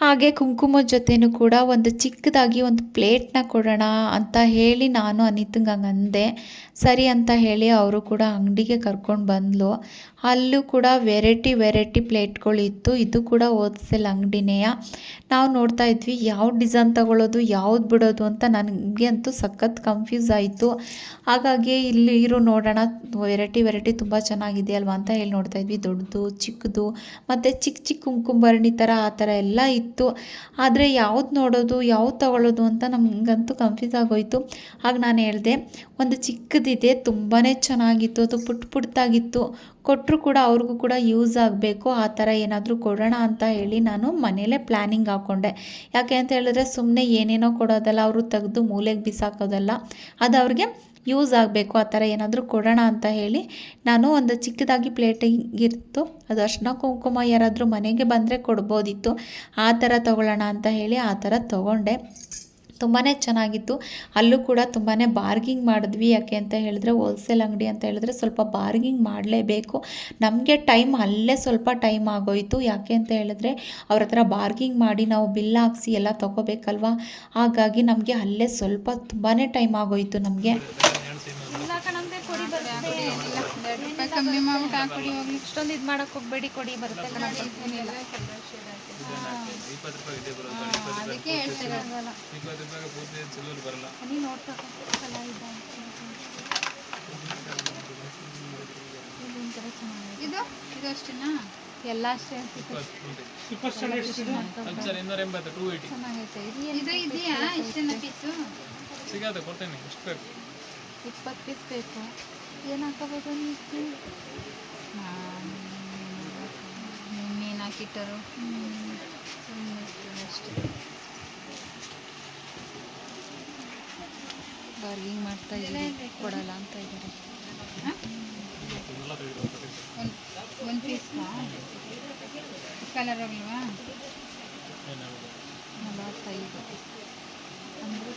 ಹಾಗೆ ಕುಂಕುಮದ ಜೊತೆನೂ ಕೂಡ ಒಂದು ಚಿಕ್ಕದಾಗಿ ಒಂದು ಪ್ಲೇಟ್ನ ಕೊಡೋಣ ಅಂತ ಹೇಳಿ ನಾನು ಅನಿತಂಗೆ ಹಂಗೆ ಅಂದೆ. ಸರಿ ಅಂತ ಹೇಳಿ ಅವರು ಕೂಡ ಅಂಗಡಿಗೆ ಕರ್ಕೊಂಡು ಬಂದಳು. ಅಲ್ಲೂ ಕೂಡ ವೆರೈಟಿ ಪ್ಲೇಟ್ಗಳಿತ್ತು. ಇದು ಕೂಡ ಹೋಲ್ಸೇಲ್ ಅಂಗಡಿನೆಯ. ನಾವು ನೋಡ್ತಾ ಇದ್ವಿ ಯಾವ ಡಿಸೈನ್ ತಗೊಳ್ಳೋದು ಯಾವ್ದು ಬಿಡೋದು ಅಂತ. ನನಗೆ ಅಂತೂ ಸಖತ್ ಕನ್ಫ್ಯೂಸ್ ಆಯಿತು. ಹಾಗಾಗಿ ಇಲ್ಲಿ ಇರು ನೋಡೋಣ, ವೆರೈಟಿ ತುಂಬ ಚೆನ್ನಾಗಿದೆ ಅಲ್ವಾ ಅಂತ ಹೇಳಿ ನೋಡ್ತಾ ಇದ್ವಿ. ದೊಡ್ಡದು ಚಿಕ್ಕದು ಮತ್ತು ಚಿಕ್ಕ ಕುಂಕುಂಬರ್ಣಿ ಥರ ಆ ಥರ ಎಲ್ಲ ಇತ್ತು. ಆದರೆ ಯಾವ್ದು ನೋಡೋದು ಯಾವ್ದು ತಗೊಳ್ಳೋದು ಅಂತ ನಮಗಂತೂ ಕನ್ಫ್ಯೂಸ್ ಆಗೋಯಿತು. ಆಗ ನಾನು ಹೇಳಿದೆ, ಒಂದು ಚಿಕ್ಕದಿದೆ ತುಂಬಾ ಚೆನ್ನಾಗಿತ್ತು, ಅದು ಪುಟ್ಟದಾಗಿತ್ತು, ಕೊಟ್ಟರು ಕೂಡ ಅವ್ರಿಗೂ ಕೂಡ ಯೂಸ್ ಆಗಬೇಕು, ಆ ಥರ ಏನಾದರೂ ಕೊಡೋಣ ಅಂತ ಹೇಳಿ ನಾನು ಮನೇಲೇ ಪ್ಲ್ಯಾನಿಂಗ್ ಹಾಕ್ಕೊಂಡೆ. ಯಾಕೆ ಅಂತ ಹೇಳಿದ್ರೆ ಸುಮ್ಮನೆ ಏನೇನೋ ಕೊಡೋದಲ್ಲ, ಅವರು ತೆಗೆದು ಮೂಲೆಗೆ ಬಿಸಾಕೋದಲ್ಲ, ಅದು ಅವ್ರಿಗೆ ಯೂಸ್ ಆಗಬೇಕು, ಆ ಥರ ಏನಾದರೂ ಕೊಡೋಣ ಅಂತ ಹೇಳಿ ನಾನು ಒಂದು ಚಿಕ್ಕದಾಗಿ ಪ್ಲೇಟಿಗಿತ್ತು, ಅದು ಅರ್ಶಿನ ಕುಂಕುಮ ಯಾರಾದರೂ ಮನೆಗೆ ಬಂದರೆ ಕೊಡ್ಬೋದಿತ್ತು, ಆ ಥರ ತೊಗೊಳ್ಳೋಣ ಅಂತ ಹೇಳಿ ಆ ಥರ ತೊಗೊಂಡೆ. ತುಂಬಾ ಚೆನ್ನಾಗಿತ್ತು. ಅಲ್ಲೂ ಕೂಡ ತುಂಬಾ ಬಾರ್ಗಿಂಗ್ ಮಾಡಿದ್ವಿ. ಯಾಕೆ ಅಂತ ಹೇಳಿದ್ರೆ ಹೋಲ್ಸೇಲ್ ಅಂಗಡಿ ಅಂತ ಹೇಳಿದ್ರೆ ಸ್ವಲ್ಪ ಬಾರ್ಗಿಂಗ್ ಮಾಡಲೇಬೇಕು. ನಮಗೆ ಅಲ್ಲೇ ಸ್ವಲ್ಪ ಟೈಮ್ ಆಗೋಯಿತು. ಯಾಕೆ ಅಂತ ಹೇಳಿದ್ರೆ ಅವ್ರ ಹತ್ರ ಬಾರ್ಗಿಂಗ್ ಮಾಡಿ ನಾವು ಬಿಲ್ ಹಾಕ್ಸಿ ಎಲ್ಲ ತೊಗೋಬೇಕಲ್ವ. ಹಾಗಾಗಿ ನಮಗೆ ಅಲ್ಲೇ ಸ್ವಲ್ಪ ತುಂಬಾ ಟೈಮ್ ಆಗೋಯಿತು ನಮಗೆ. ಕಮ್ಮಿ ಮಾಡ್ಬಿಟ್ಟು ಹಾಕೊಡಿ ಹೋಗಿ. ಇಷ್ಟೊಂದು ಇದು ಮಾಡಕ್ಕೆ ಹೋಗ್ಬೇಡಿ, ಕೊಡಿ ಬರುತ್ತೆ. ಅದಕ್ಕೆ ಹೇಳ್ತಿರೋದಲ್ಲ. ನೀನು ನೋಡ್ತಾ ಇದು ಇದು ಅಷ್ಟೇನಾ? ಎಲ್ಲ ಅಷ್ಟೇ ಚೆನ್ನಾಗೈತೆ. ಇದು ಇದೆಯಾ? ಇಷ್ಟೇನ ಪೀಸು ಸಿಗತ್ತೆ, ಕೊಡ್ತೇನೆ. ಎಷ್ಟು ಬೇಕು? 20 ಪೀಸ್ ಬೇಕು. ಏನು ಹಾಕೋಬೋದು ನೀವು? ಮೀನು ಹಾಕಿಟ್ಟರು ಅಷ್ಟೇ. ಬಾರ್ಗಿಂಗ್ ಮಾಡ್ತಾ ಇದ್ದೀವಿ, ಕೊಡಲ್ಲ ಅಂತ ಇದ್ದಾರೆ. ಒಂದು ಪೀಸ್ ಕಲರ್ ಹೋಗ್ಲವಾ? 45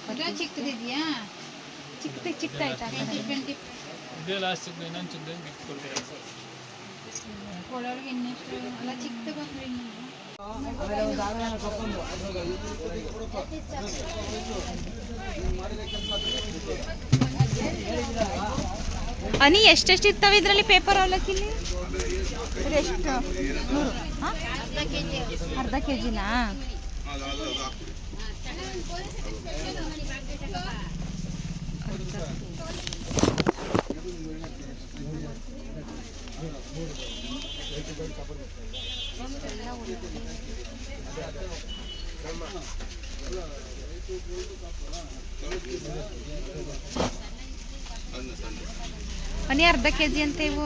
ಅಂದರೆ ಚಿಕ್ಕದಿದೆಯಾ? ಚಿಕ್ಕದಾಯ್ತಾ? 20 ಇದೇ ಲಾಸ್ಟ್ ಚಿಕ್ಕ, ಇನ್ನೊಂದು ಚಿಕ್ಕದು ಗಿಫ್ಟ್ ಕೊಡ್ತೀರಾ ಸರ್? ಕೊಡೋರಿಗೆ ಇನ್ನೆಷ್ಟು ಅಲ್ಲ, ಚಿಕ್ಕದು ಬಂದರೆ ಅನಿ ಎಷ್ಟೆಷ್ಟು ಇರ್ತವೆ ಇದರಲ್ಲಿ ಪೇಪರ್ ಅವಲಕ್ಕಿಲಿ? ಎಷ್ಟು? 100? ಅರ್ಧ ಕೆ ಜಿನಾ? ಮನೆ ಅರ್ಧ ಕೆ ಜಿ ಅಂತ ಇವು.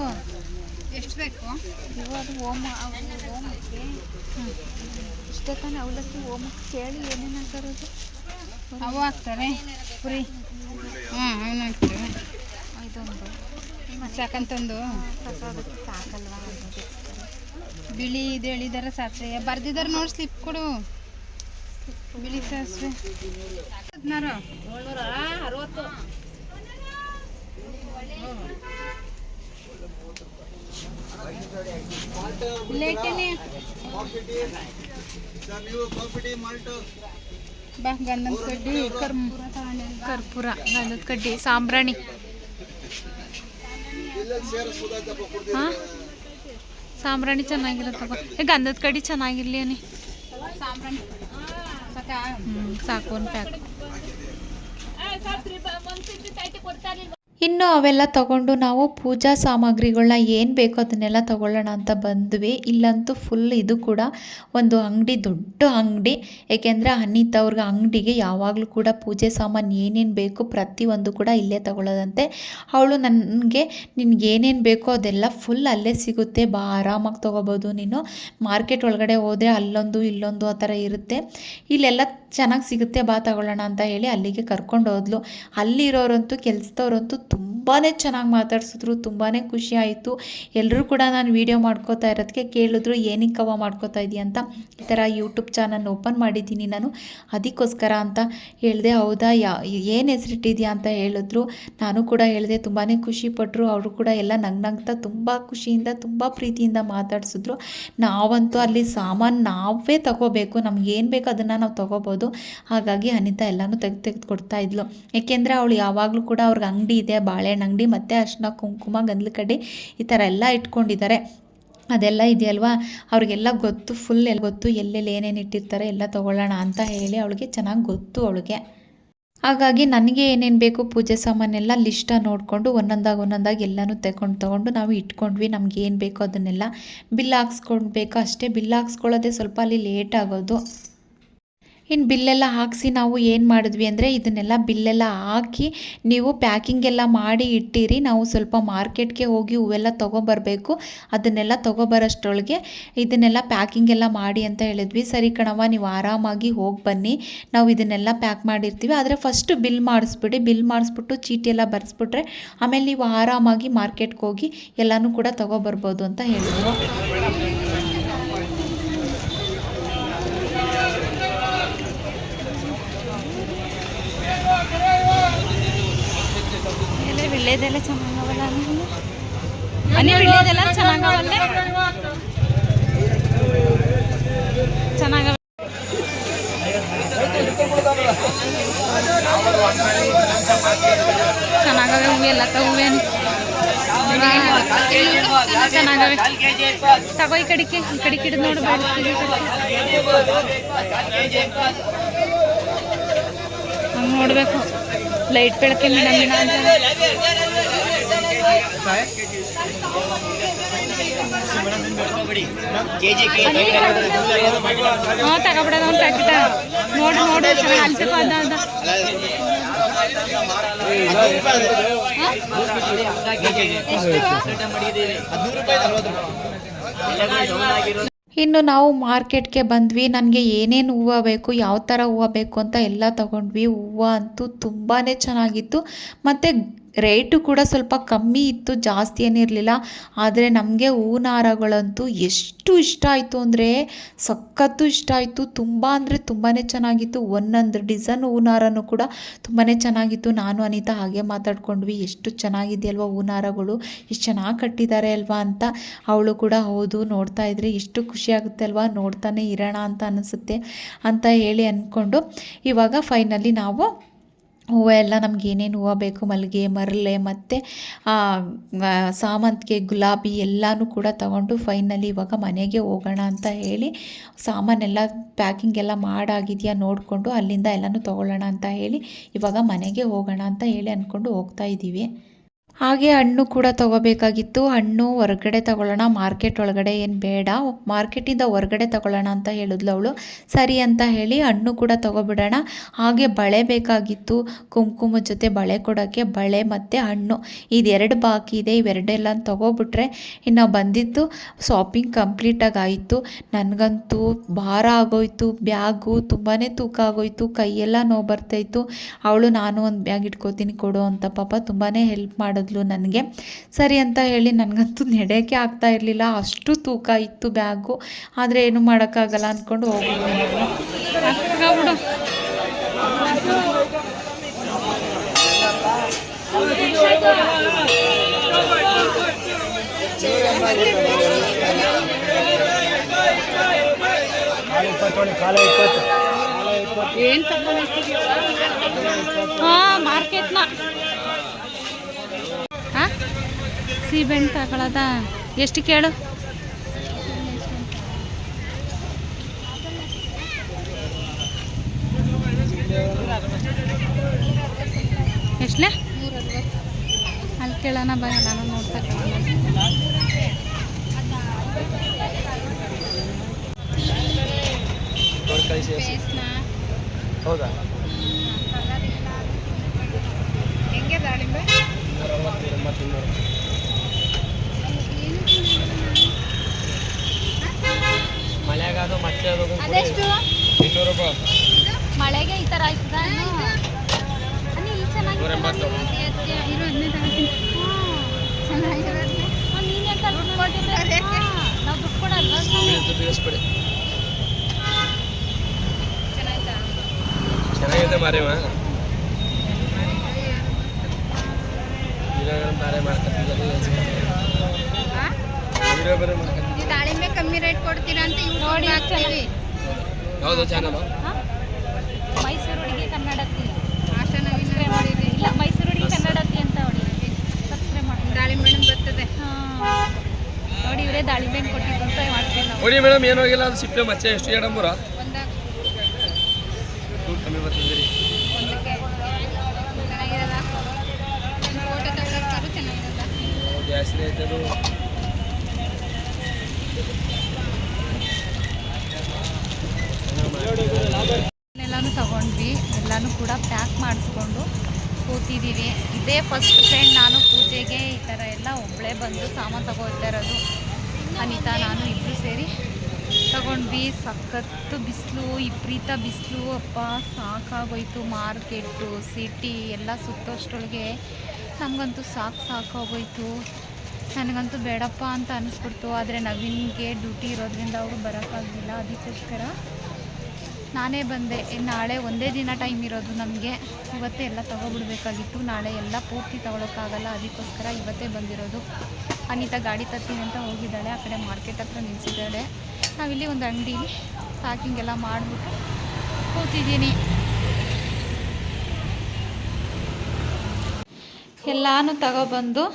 ಎಷ್ಟು ಬೇಕು ಇವು? ಅದು ಓಮಕ್ಕೆ ಇಷ್ಟೇ ತಾನೆ ಅವಲಕ್ಕಿ. ಓಮಕ್ಕೆ ಕೇಳಿ ಏನೇನು ಹಾಕೋದು? ಅವು ಹಾಕ್ತಾರೆ ಪುರಿ. ಅವನು ಹಾಕ್ತಾರೆ. ಇದೊಂದು ಸಾಕಂತಂದು ಪ್ರಸಾದಕ್ಕೆ ಸಾಕಲ್ವಾ? ಬಿಳಿ ಇದು ಹೇಳಿದಾರೆ ಸಾಸಿವೆ ಬರ್ದಿದ್ದಾರೆ ನೋಡಿ. ಸ್ಲಿಪ್ ಕೊಡು. ಬಿಳಿ ಸಾಸಿವೆ 760. ಲೇಟೇನೆ ಬಾ. ಗಂಧದ ಕಡ್ಡಿ, ಕರ್ಪೂರ, ಗಂಧದ ಕಡ್ಡಿ, ಸಾಂಬ್ರಾಣಿ. ಹಾಂ, ಸಾಂಬ್ರಾಣಿ ಚೆನ್ನಾಗಿರುತ್ತಪ್ಪ. ಗಂಧದ ಕಡ್ಡಿ ಚೆನ್ನಾಗಿರ್ಲಿ ಅನಿ. ಸಾಂಬ್ರಾಣಿ ಸಾಕು ಒಂದು ಪ್ಯಾಕ್. ಇನ್ನು ಅವೆಲ್ಲ ತಗೊಂಡು ನಾವು ಪೂಜಾ ಸಾಮಗ್ರಿಗಳನ್ನ ಏನು ಬೇಕೋ ಅದನ್ನೆಲ್ಲ ತಗೊಳ್ಳೋಣ ಅಂತ ಬಂದ್ವಿ. ಇಲ್ಲಂತೂ ಫುಲ್ ಇದು ಕೂಡ ಒಂದು ಅಂಗಡಿ, ದೊಡ್ಡ ಅಂಗಡಿ. ಏಕೆಂದರೆ ಅನಿತಾ ಅವ್ರಿಗೆ ಅಂಗಡಿಗೆ ಯಾವಾಗಲೂ ಕೂಡ ಪೂಜೆ ಸಾಮಾನು ಏನೇನು ಬೇಕು ಪ್ರತಿಯೊಂದು ಕೂಡ ಇಲ್ಲೇ ತಗೊಳ್ಳೋದಂತೆ. ಅವಳು ನನಗೆ ನಿನ್ಗೆ ಏನೇನು ಬೇಕೋ ಅದೆಲ್ಲ ಫುಲ್ ಅಲ್ಲೇ ಸಿಗುತ್ತೆ, ಬಾ ಆರಾಮಾಗಿ ತೊಗೋಬೋದು ನೀನು. ಮಾರ್ಕೆಟ್ ಒಳಗಡೆ ಹೋದರೆ ಅಲ್ಲೊಂದು ಇಲ್ಲೊಂದು ಆ ಥರ ಇರುತ್ತೆ, ಇಲ್ಲೆಲ್ಲ ಚೆನ್ನಾಗಿ ಸಿಗುತ್ತೆ, ಬಾ ತಗೊಳ್ಳೋಣ ಅಂತ ಹೇಳಿ ಅಲ್ಲಿಗೆ ಕರ್ಕೊಂಡು ಹೋದ್ಲು. ಅಲ್ಲಿರೋರಂತೂ ಕೆಲಸದವ್ರಂತೂ ತುಂಬಾ ಚೆನ್ನಾಗಿ ಮಾತಾಡ್ಸಿದ್ರು. ತುಂಬಾ ಖುಷಿ ಆಯಿತು. ಎಲ್ಲರೂ ಕೂಡ ನಾನು ವೀಡಿಯೋ ಮಾಡ್ಕೋತಾ ಇರೋದಕ್ಕೆ ಕೇಳಿದ್ರು, ಏನಕ್ಕವ ಮಾಡ್ಕೋತಾ ಇದೀಯ ಅಂತ. ಈ ಥರ ಯೂಟ್ಯೂಬ್ ಚಾನಲ್ ಓಪನ್ ಮಾಡಿದ್ದೀನಿ ನಾನು, ಅದಕ್ಕೋಸ್ಕರ ಅಂತ ಹೇಳಿದೆ. ಹೌದಾ, ಏನು ಹೆಸರಿಟ್ಟಿದ್ಯಾ ಅಂತ ಹೇಳಿದ್ರು. ನಾನು ಕೂಡ ಹೇಳಿದೆ. ತುಂಬಾ ಖುಷಿಪಟ್ಟರು. ಅವರು ಕೂಡ ಎಲ್ಲ ನಗ್ನಗ್ತಾ ತುಂಬ ಖುಷಿಯಿಂದ ತುಂಬ ಪ್ರೀತಿಯಿಂದ ಮಾತಾಡಿಸಿದ್ರು. ನಾವಂತೂ ಅಲ್ಲಿ ಸಾಮಾನು ನಾವೇ ತಗೋಬೇಕು, ನಮ್ಗೇನು ಬೇಕು ಅದನ್ನು ನಾವು ತೊಗೋಬೋದು. ಹಾಗಾಗಿ ಅನಿತಾ ಎಲ್ಲನೂ ತೆಗೆದು ಕೊಡ್ತಾ ಇದ್ಲು. ಏಕೆಂದರೆ ಅವಳು ಯಾವಾಗಲೂ ಕೂಡ ಅವ್ರಿಗೆ ಅಂಗಡಿ ಇದೆ, ಬಾಳೆ ಬಾಳೆಹಣ್ಣು ಅಂಗಡಿ ಮತ್ತು ಅರಿಶಿನ ಕುಂಕುಮ ಗಂಧದ ಕಡ್ಡಿ ಈ ಥರ ಎಲ್ಲ ಇಟ್ಕೊಂಡಿದ್ದಾರೆ. ಅದೆಲ್ಲ ಇದೆಯಲ್ವಾ ಅವ್ರಿಗೆಲ್ಲ ಗೊತ್ತು, ಫುಲ್ ಎಲ್ಲ ಗೊತ್ತು, ಎಲ್ಲೆಲ್ಲಿ ಏನೇನು ಇಟ್ಟಿರ್ತಾರೆ ಎಲ್ಲ ತೊಗೊಳ್ಳೋಣ ಅಂತ ಹೇಳಿ ಅವಳಿಗೆ ಚೆನ್ನಾಗಿ ಗೊತ್ತು ಅವಳಿಗೆ. ಹಾಗಾಗಿ ನನಗೆ ಏನೇನು ಬೇಕು ಪೂಜೆ ಸಾಮಾನೆಲ್ಲ ಲಿಸ್ಟ ನೋಡಿಕೊಂಡು ಒಂದೊಂದಾಗಿ ಎಲ್ಲನೂ ತೊಗೊಂಡು ನಾವು ಇಟ್ಕೊಂಡ್ವಿ. ನಮ್ಗೆ ಏನು ಬೇಕೋ ಅದನ್ನೆಲ್ಲ ಬಿಲ್ ಹಾಕ್ಸ್ಕೊಳ್ಬೇಕು ಅಷ್ಟೇ. ಬಿಲ್ ಹಾಕ್ಸ್ಕೊಳ್ಳೋದೇ ಸ್ವಲ್ಪ ಅಲ್ಲಿ ಲೇಟ್ ಆಗೋದು. ಇನ್ನು ಬಿಲ್ಲೆಲ್ಲ ಹಾಕಿಸಿ ನಾವು ಏನು ಮಾಡಿದ್ವಿ ಅಂದರೆ ಇದನ್ನೆಲ್ಲ ಬಿಲ್ಲೆಲ್ಲ ಹಾಕಿ ನೀವು ಪ್ಯಾಕಿಂಗ್ ಎಲ್ಲ ಮಾಡಿ ಇಟ್ಟಿರಿ, ನಾವು ಸ್ವಲ್ಪ ಮಾರ್ಕೆಟ್ಗೆ ಹೋಗಿ ಹೂವೆಲ್ಲ ತೊಗೊಬರ್ಬೇಕು, ಅದನ್ನೆಲ್ಲ ತೊಗೊಬರೋಷ್ಟರೊಳಗೆ ಇದನ್ನೆಲ್ಲ ಪ್ಯಾಕಿಂಗ್ ಎಲ್ಲ ಮಾಡಿ ಅಂತ ಹೇಳಿದ್ವಿ. ಸರಿ ಕಣವ್ವ ನೀವು ಆರಾಮಾಗಿ ಹೋಗಿ ಬನ್ನಿ, ನಾವು ಇದನ್ನೆಲ್ಲ ಪ್ಯಾಕ್ ಮಾಡಿರ್ತೀವಿ, ಆದರೆ ಫಸ್ಟು ಬಿಲ್ ಮಾಡಿಸ್ಬಿಡಿ, ಬಿಲ್ ಮಾಡಿಸ್ಬಿಟ್ಟು ಚೀಟಿ ಎಲ್ಲ ಬರೆಸ್ಬಿಟ್ರೆ ಆಮೇಲೆ ನೀವು ಆರಾಮಾಗಿ ಮಾರ್ಕೆಟ್ಗೆ ಹೋಗಿ ಎಲ್ಲನೂ ಕೂಡ ತೊಗೊಬರ್ಬೋದು ಅಂತ ಹೇಳಿದ್ರು. ವಿಳ್ಳೆದೆಲ್ಲ ಚೆನ್ನಾಗವಲ್ಲ, ಮನೆ ವಿಳ್ಳೆದೆಲ್ಲ ಚೆನ್ನಾಗವಲ್ಲ, ಚೆನ್ನಾಗವ ಚೆನ್ನಾಗವೆ ಹೂವು ಎಲ್ಲ ಹೂವೇನು ಚೆನ್ನಾಗವೆ. ತಗೋ ಈ ಕಡೆಗೆ ಹಿಡಿದು ನೋಡ್ಬೋದು. ಹಂಗೆ ನೋಡಬೇಕು, ಲೈಟ್ ಬೆಳಕೆ ಮಿಣ ಮಿಣ ಅಂತ. ಹಾಂ ತಗೊಬಿಡೋದು ಒಂದು ಪ್ಯಾಕೆಟ. ನೋಡು ಅಲ್ಸಪ್ಪ ಅದ ಇನ್ನು ನಾವು ಮಾರ್ಕೆಟ್ಗೆ ಬಂದ್ವಿ. ನನಗೆ ಏನೇನು ಹೂವು ಬೇಕು, ಯಾವ ಥರ ಹೂವು ಬೇಕು ಅಂತ ಎಲ್ಲ ತೊಗೊಂಡ್ವಿ. ಹೂವು ಅಂತೂ ತುಂಬಾ ಚೆನ್ನಾಗಿತ್ತು ಮತ್ತು ರೇಟು ಕೂಡ ಸ್ವಲ್ಪ ಕಮ್ಮಿ ಇತ್ತು, ಜಾಸ್ತಿ ಏನಿರಲಿಲ್ಲ. ಆದರೆ ನಮಗೆ ಹೂವಿನ ಹಾರಗಳಂತೂ ಎಷ್ಟು ಇಷ್ಟ ಆಯಿತು ಅಂದರೆ ಸಖತ್ತು ಇಷ್ಟ ಆಯಿತು. ತುಂಬ ಅಂದರೆ ತುಂಬಾ ಚೆನ್ನಾಗಿತ್ತು. ಒಂದೊಂದು ಡಿಸೈನ್ ಹೂವಿನ ಹಾರನೂ ಕೂಡ ತುಂಬಾ ಚೆನ್ನಾಗಿತ್ತು. ನಾನು ಅನಿತಾ ಹಾಗೆ ಮಾತಾಡ್ಕೊಂಡ್ವಿ, ಎಷ್ಟು ಚೆನ್ನಾಗಿದೆಯಲ್ವ ಹೂವಿನ ಹಾರಗಳು, ಎಷ್ಟು ಚೆನ್ನಾಗಿ ಕಟ್ಟಿದ್ದಾರೆ ಅಲ್ವಾ ಅಂತ. ಅವಳು ಕೂಡ ಹೌದು, ನೋಡ್ತಾ ಇದ್ರೆ ಎಷ್ಟು ಖುಷಿ ಆಗುತ್ತೆ ಅಲ್ವಾ, ನೋಡ್ತಾನೆ ಇರೋಣ ಅಂತ ಅನಿಸುತ್ತೆ ಅಂತ ಹೇಳಿ ಅಂದ್ಕೊಂಡು ಇವಾಗ ಫೈನಲಿ ನಾವು ಹೂವು ಎಲ್ಲ ನಮ್ಗೆ ಏನೇನು ಹೂವು ಬೇಕು, ಮಲ್ಲಿಗೆ, ಮರಳೆ ಮತ್ತು ಸಾಮಂತಿಗೆ, ಗುಲಾಬಿ ಎಲ್ಲನೂ ಕೂಡ ತಗೊಂಡು ಫೈನಲಿ ಇವಾಗ ಮನೆಗೆ ಹೋಗೋಣ ಅಂತ ಹೇಳಿ ಸಾಮಾನೆಲ್ಲ ಪ್ಯಾಕಿಂಗ್ ಎಲ್ಲ ಮಾಡಾಗಿದೆಯಾ ನೋಡಿಕೊಂಡು ಅಲ್ಲಿಂದ ಎಲ್ಲನೂ ತೊಗೊಳ್ಳೋಣ ಅಂತ ಹೇಳಿ ಇವಾಗ ಮನೆಗೆ ಹೋಗೋಣ ಅಂತ ಹೇಳಿ ಅಂದ್ಕೊಂಡು ಹೋಗ್ತಾ ಇದ್ದೀವಿ. ಹಾಗೆ ಹಣ್ಣು ಕೂಡ ತೊಗೋಬೇಕಾಗಿತ್ತು. ಹಣ್ಣು ಹೊರಗಡೆ ತೊಗೊಳ್ಳೋಣ, ಮಾರ್ಕೆಟ್ ಒಳಗಡೆ ಏನು ಬೇಡ, ಮಾರ್ಕೆಟಿಂದ ಹೊರಗಡೆ ತೊಗೊಳ್ಳೋಣ ಅಂತ ಹೇಳಿದ್ಲು ಅವಳು. ಸರಿ ಅಂತ ಹೇಳಿ ಹಣ್ಣು ಕೂಡ ತೊಗೊಬಿಡೋಣ. ಹಾಗೆ ಬಳೆ ಬೇಕಾಗಿತ್ತು, ಕುಂಕುಮ ಜೊತೆ ಬಳೆ ಕೊಡೋಕ್ಕೆ, ಬಳೆ ಮತ್ತು ಹಣ್ಣು ಇದೆರಡು ಬಾಕಿ ಇದೆ. ಇವೆರಡೆಲ್ಲ ತೊಗೊಬಿಟ್ರೆ ಇನ್ನು ಬಂದಿದ್ದು ಶಾಪಿಂಗ್ ಕಂಪ್ಲೀಟಾಗಿ ಆಯಿತು. ನನಗಂತೂ ಭಾರ ಆಗೋಯ್ತು, ಬ್ಯಾಗು ತುಂಬಾ ತೂಕ ಆಗೋಯ್ತು, ಕೈಯೆಲ್ಲ ನೋವು ಬರ್ತಾಯಿತ್ತು. ಅವಳು ನಾನು ಒಂದು ಬ್ಯಾಗ್ ಇಟ್ಕೋತೀನಿ ಕೊಡು ಅಂತ ಪಾಪ ತುಂಬಾ ಹೆಲ್ಪ್ ಮಾಡೋದು ನನಗೆ. ಸರಿ ಅಂತ ಹೇಳಿ ನನಗಂತೂ ನಡೆಯೋಕ್ಕೆ ಆಗ್ತಾ ಇರಲಿಲ್ಲ, ಅಷ್ಟು ತೂಕ ಇತ್ತು ಬ್ಯಾಗು. ಆದರೆ ಏನು ಮಾಡೋಕ್ಕಾಗಲ್ಲ ಅಂದ್ಕೊಂಡು ಹೋಗ್ಬಿಡ್ತೀನಿ. ಮಾರ್ಕೆಟ್ನ ಸೀಬೆಹಣ್ಣು ತಗೊಳ್ಳೋದ, ಎಷ್ಟು ಕೇಳು? ಎಷ್ಟಲೇ ಅಲ್ಲಿ ಕೇಳೋಣ ಬಾ, ನಾನು ನೋಡ್ತಾ ಹೌದಾ? ಹೆಂಗೆ ದಾಳಿಂಬೆ? ಮಳೆಗಾದ ಮತ್ತೆ ಅದೆಷ್ಟು? 200 ರೂಪಾಯಿ. ಮಳೆಗೆ ಈ ಥರ ಆಯ್ತದ? ಇಲ್ಲಿ ಚೆನ್ನಾಗಿದೆ, ಇರೋ 15 ಚೆನ್ನಾಗಿದೆ. ನೀನು ಯಾಕೆ ದುಡ್ಡು ಕೊಟ್ಟಿದ್ದೆ? ನಾವು ದುಡ್ಡು ಕೊಡಲ್ವಾ? ಬೀಳಿಸ್ಬಿಡಿ. ಚೆನ್ನಾಯ್ತಾ? ಚೆನ್ನಾಗಿದೆ ಮಾರೇವ. ಬೇರೆ ಮಾಡ್ತೀವಿ, ದಾಳಿಂಬೆ ಕಮ್ಮಿ ರೇಟ್ ಕೊಡ್ತೀರಾ ಅಂತ ನೋಡಿ ಹಾಕ್ತೀವಿ. ಯಾವುದು ಚಾನಲ್? ಮೈಸೂರು ಹುಡುಗಿ ಕನ್ನಡತಿ. ಆಶಾ ನವೀನ ಇಲ್ಲ, ಮೈಸೂರು ಹುಡುಗಿ ಕನ್ನಡತಿ ಅಂತ ಹೊಡಿ. ದಾಳಿಂಬೆನ್ ಕೊಟ್ಟಿದ್ದು ಅಂತ ಮಾಡ್ತೀವಿ ನಾವು. ನೋಡಿ ಮೇಡಮ್ ಏನೂ ಆಗಿಲ್ಲ, ಅದು ಸಿಪ್ಪೆ ಮಚ್ಚೆ ಎಷ್ಟು ಎರಡಂಬೂರ ಒಂದಾಗ ಕಮ್ಮಿ ಬರ್ತಿದ್ದೀರಿ. ಒಂದಕ್ಕೆ ಚೆನ್ನಾಗಿರೋದ ಫೋಟೋ ತಗೊಳಕ್ಕಾದ್ರು ಚೆನ್ನಾಗಿರೋದ. ಜಾಸ್ತಿ ಆಯ್ತದು. ಎಲ್ಲನೂ ತಗೊಂಡ್ವಿ, ಎಲ್ಲನೂ ಕೂಡ ಪ್ಯಾಕ್ ಮಾಡಿಸ್ಕೊಂಡು ಕೂತಿದ್ದೀವಿ. ಇದೇ ಫಸ್ಟ್ ಫ್ರೆಂಡ್ ನಾನು ಪೂಜೆಗೆ ಈ ಥರ ಎಲ್ಲ ಒಬ್ಬಳೇ ಬಂದು ಸಾಮಾನು ತಗೋತಾ ಇರೋದು. ಅನಿತಾ ನಾನು ಇಬ್ಬರು ಸೇರಿ ತಗೊಂಡ್ವಿ. ಸಖತ್ತು ಬಿಸಿಲು, ವಿಪರೀತ ಬಿಸಿಲು, ಅಪ್ಪ ಸಾಕಾಗೋಯ್ತು. ಮಾರ್ಕೆಟು ಸಿಟಿ ಎಲ್ಲ ಸುತ್ತೋಷ್ಟೊಳಗೆ ನಮಗಂತೂ ಸಾಕಾಗೋಯ್ತು. ನನಗಂತೂ ಬೇಡಪ್ಪ ಅಂತ ಅನ್ನಿಸ್ಬಿಡ್ತು. ಆದರೆ ನವೀನ್ಗೆ ಡ್ಯೂಟಿ ಇರೋದ್ರಿಂದ ಅವರು ಬರೋಕ್ಕಾಗಲಿಲ್ಲ. ಅದಕ್ಕೋಸ್ಕರ ನಾನೇ ಬಂದೆ. ನಾಳೆ ಒಂದೇ ದಿನ ಟೈಮ್ ಇರೋದು ನಮಗೆ. ಇವತ್ತೇ ಎಲ್ಲ ತೊಗೊಬಿಡ್ಬೇಕಾಗಿತ್ತು. ನಾಳೆ ಎಲ್ಲ ಪೂರ್ತಿ ತೊಗೊಳಕ್ಕಾಗಲ್ಲ. ಅದಕ್ಕೋಸ್ಕರ ಇವತ್ತೇ ಬಂದಿರೋದು. ಅನಿತಾ ಗಾಡಿ ತರ್ತೀನಿ ಅಂತ ಹೋಗಿದ್ದಾಳೆ, ಆ ಕಡೆ ಮಾರ್ಕೆಟ್ ಹತ್ರ ನಿಲ್ಲಿಸಿದ್ದಾಳೆ. ನಾವಿಲ್ಲಿ ಒಂದು ಅಂಗಡೀಲಿ ಪ್ಯಾಕಿಂಗ್ ಎಲ್ಲ ಮಾಡಿಬಿಟ್ಟು ಕೂತಿದ್ದೀನಿ. ಎಲ್ಲನೂ ತಗೊಬಂದು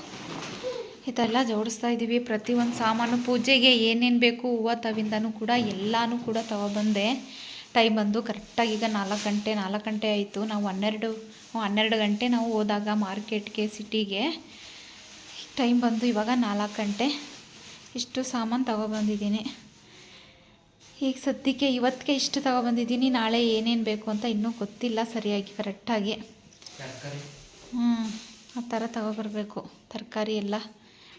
ಇದೆಲ್ಲ ಜೋಡಿಸ್ತಾ ಇದ್ದೀವಿ. ಪ್ರತಿಯೊಂದು ಸಾಮಾನು ಪೂಜೆಗೆ ಏನೇನು ಬೇಕು ಹೂವು ತವಿಂದನೂ ಕೂಡ ಎಲ್ಲನೂ ಕೂಡ ತಗೊಬಂದೆ. ಟೈಮ್ ಬಂದು ಕರೆಕ್ಟಾಗಿ ಈಗ 4 ಗಂಟೆ ಆಯಿತು. ನಾವು 12 ಗಂಟೆ ನಾವು ಹೋದಾಗ ಮಾರ್ಕೆಟ್ಗೆ ಸಿಟಿಗೆ. ಟೈಮ್ ಬಂದು ಇವಾಗ 4 ಗಂಟೆ. ಇಷ್ಟು ಸಾಮಾನು ತಗೊಬಂದಿದ್ದೀನಿ. ಈಗ ಸದ್ಯಕ್ಕೆ ಇವತ್ತಿಗೆ ಇಷ್ಟು ತಗೊಬಂದಿದ್ದೀನಿ. ನಾಳೆ ಏನೇನು ಬೇಕು ಅಂತ ಇನ್ನೂ ಗೊತ್ತಿಲ್ಲ ಸರಿಯಾಗಿ ಕರೆಕ್ಟಾಗಿ. ಆ ಥರ ತಗೊಬರ್ಬೇಕು. ತರಕಾರಿ ಎಲ್ಲ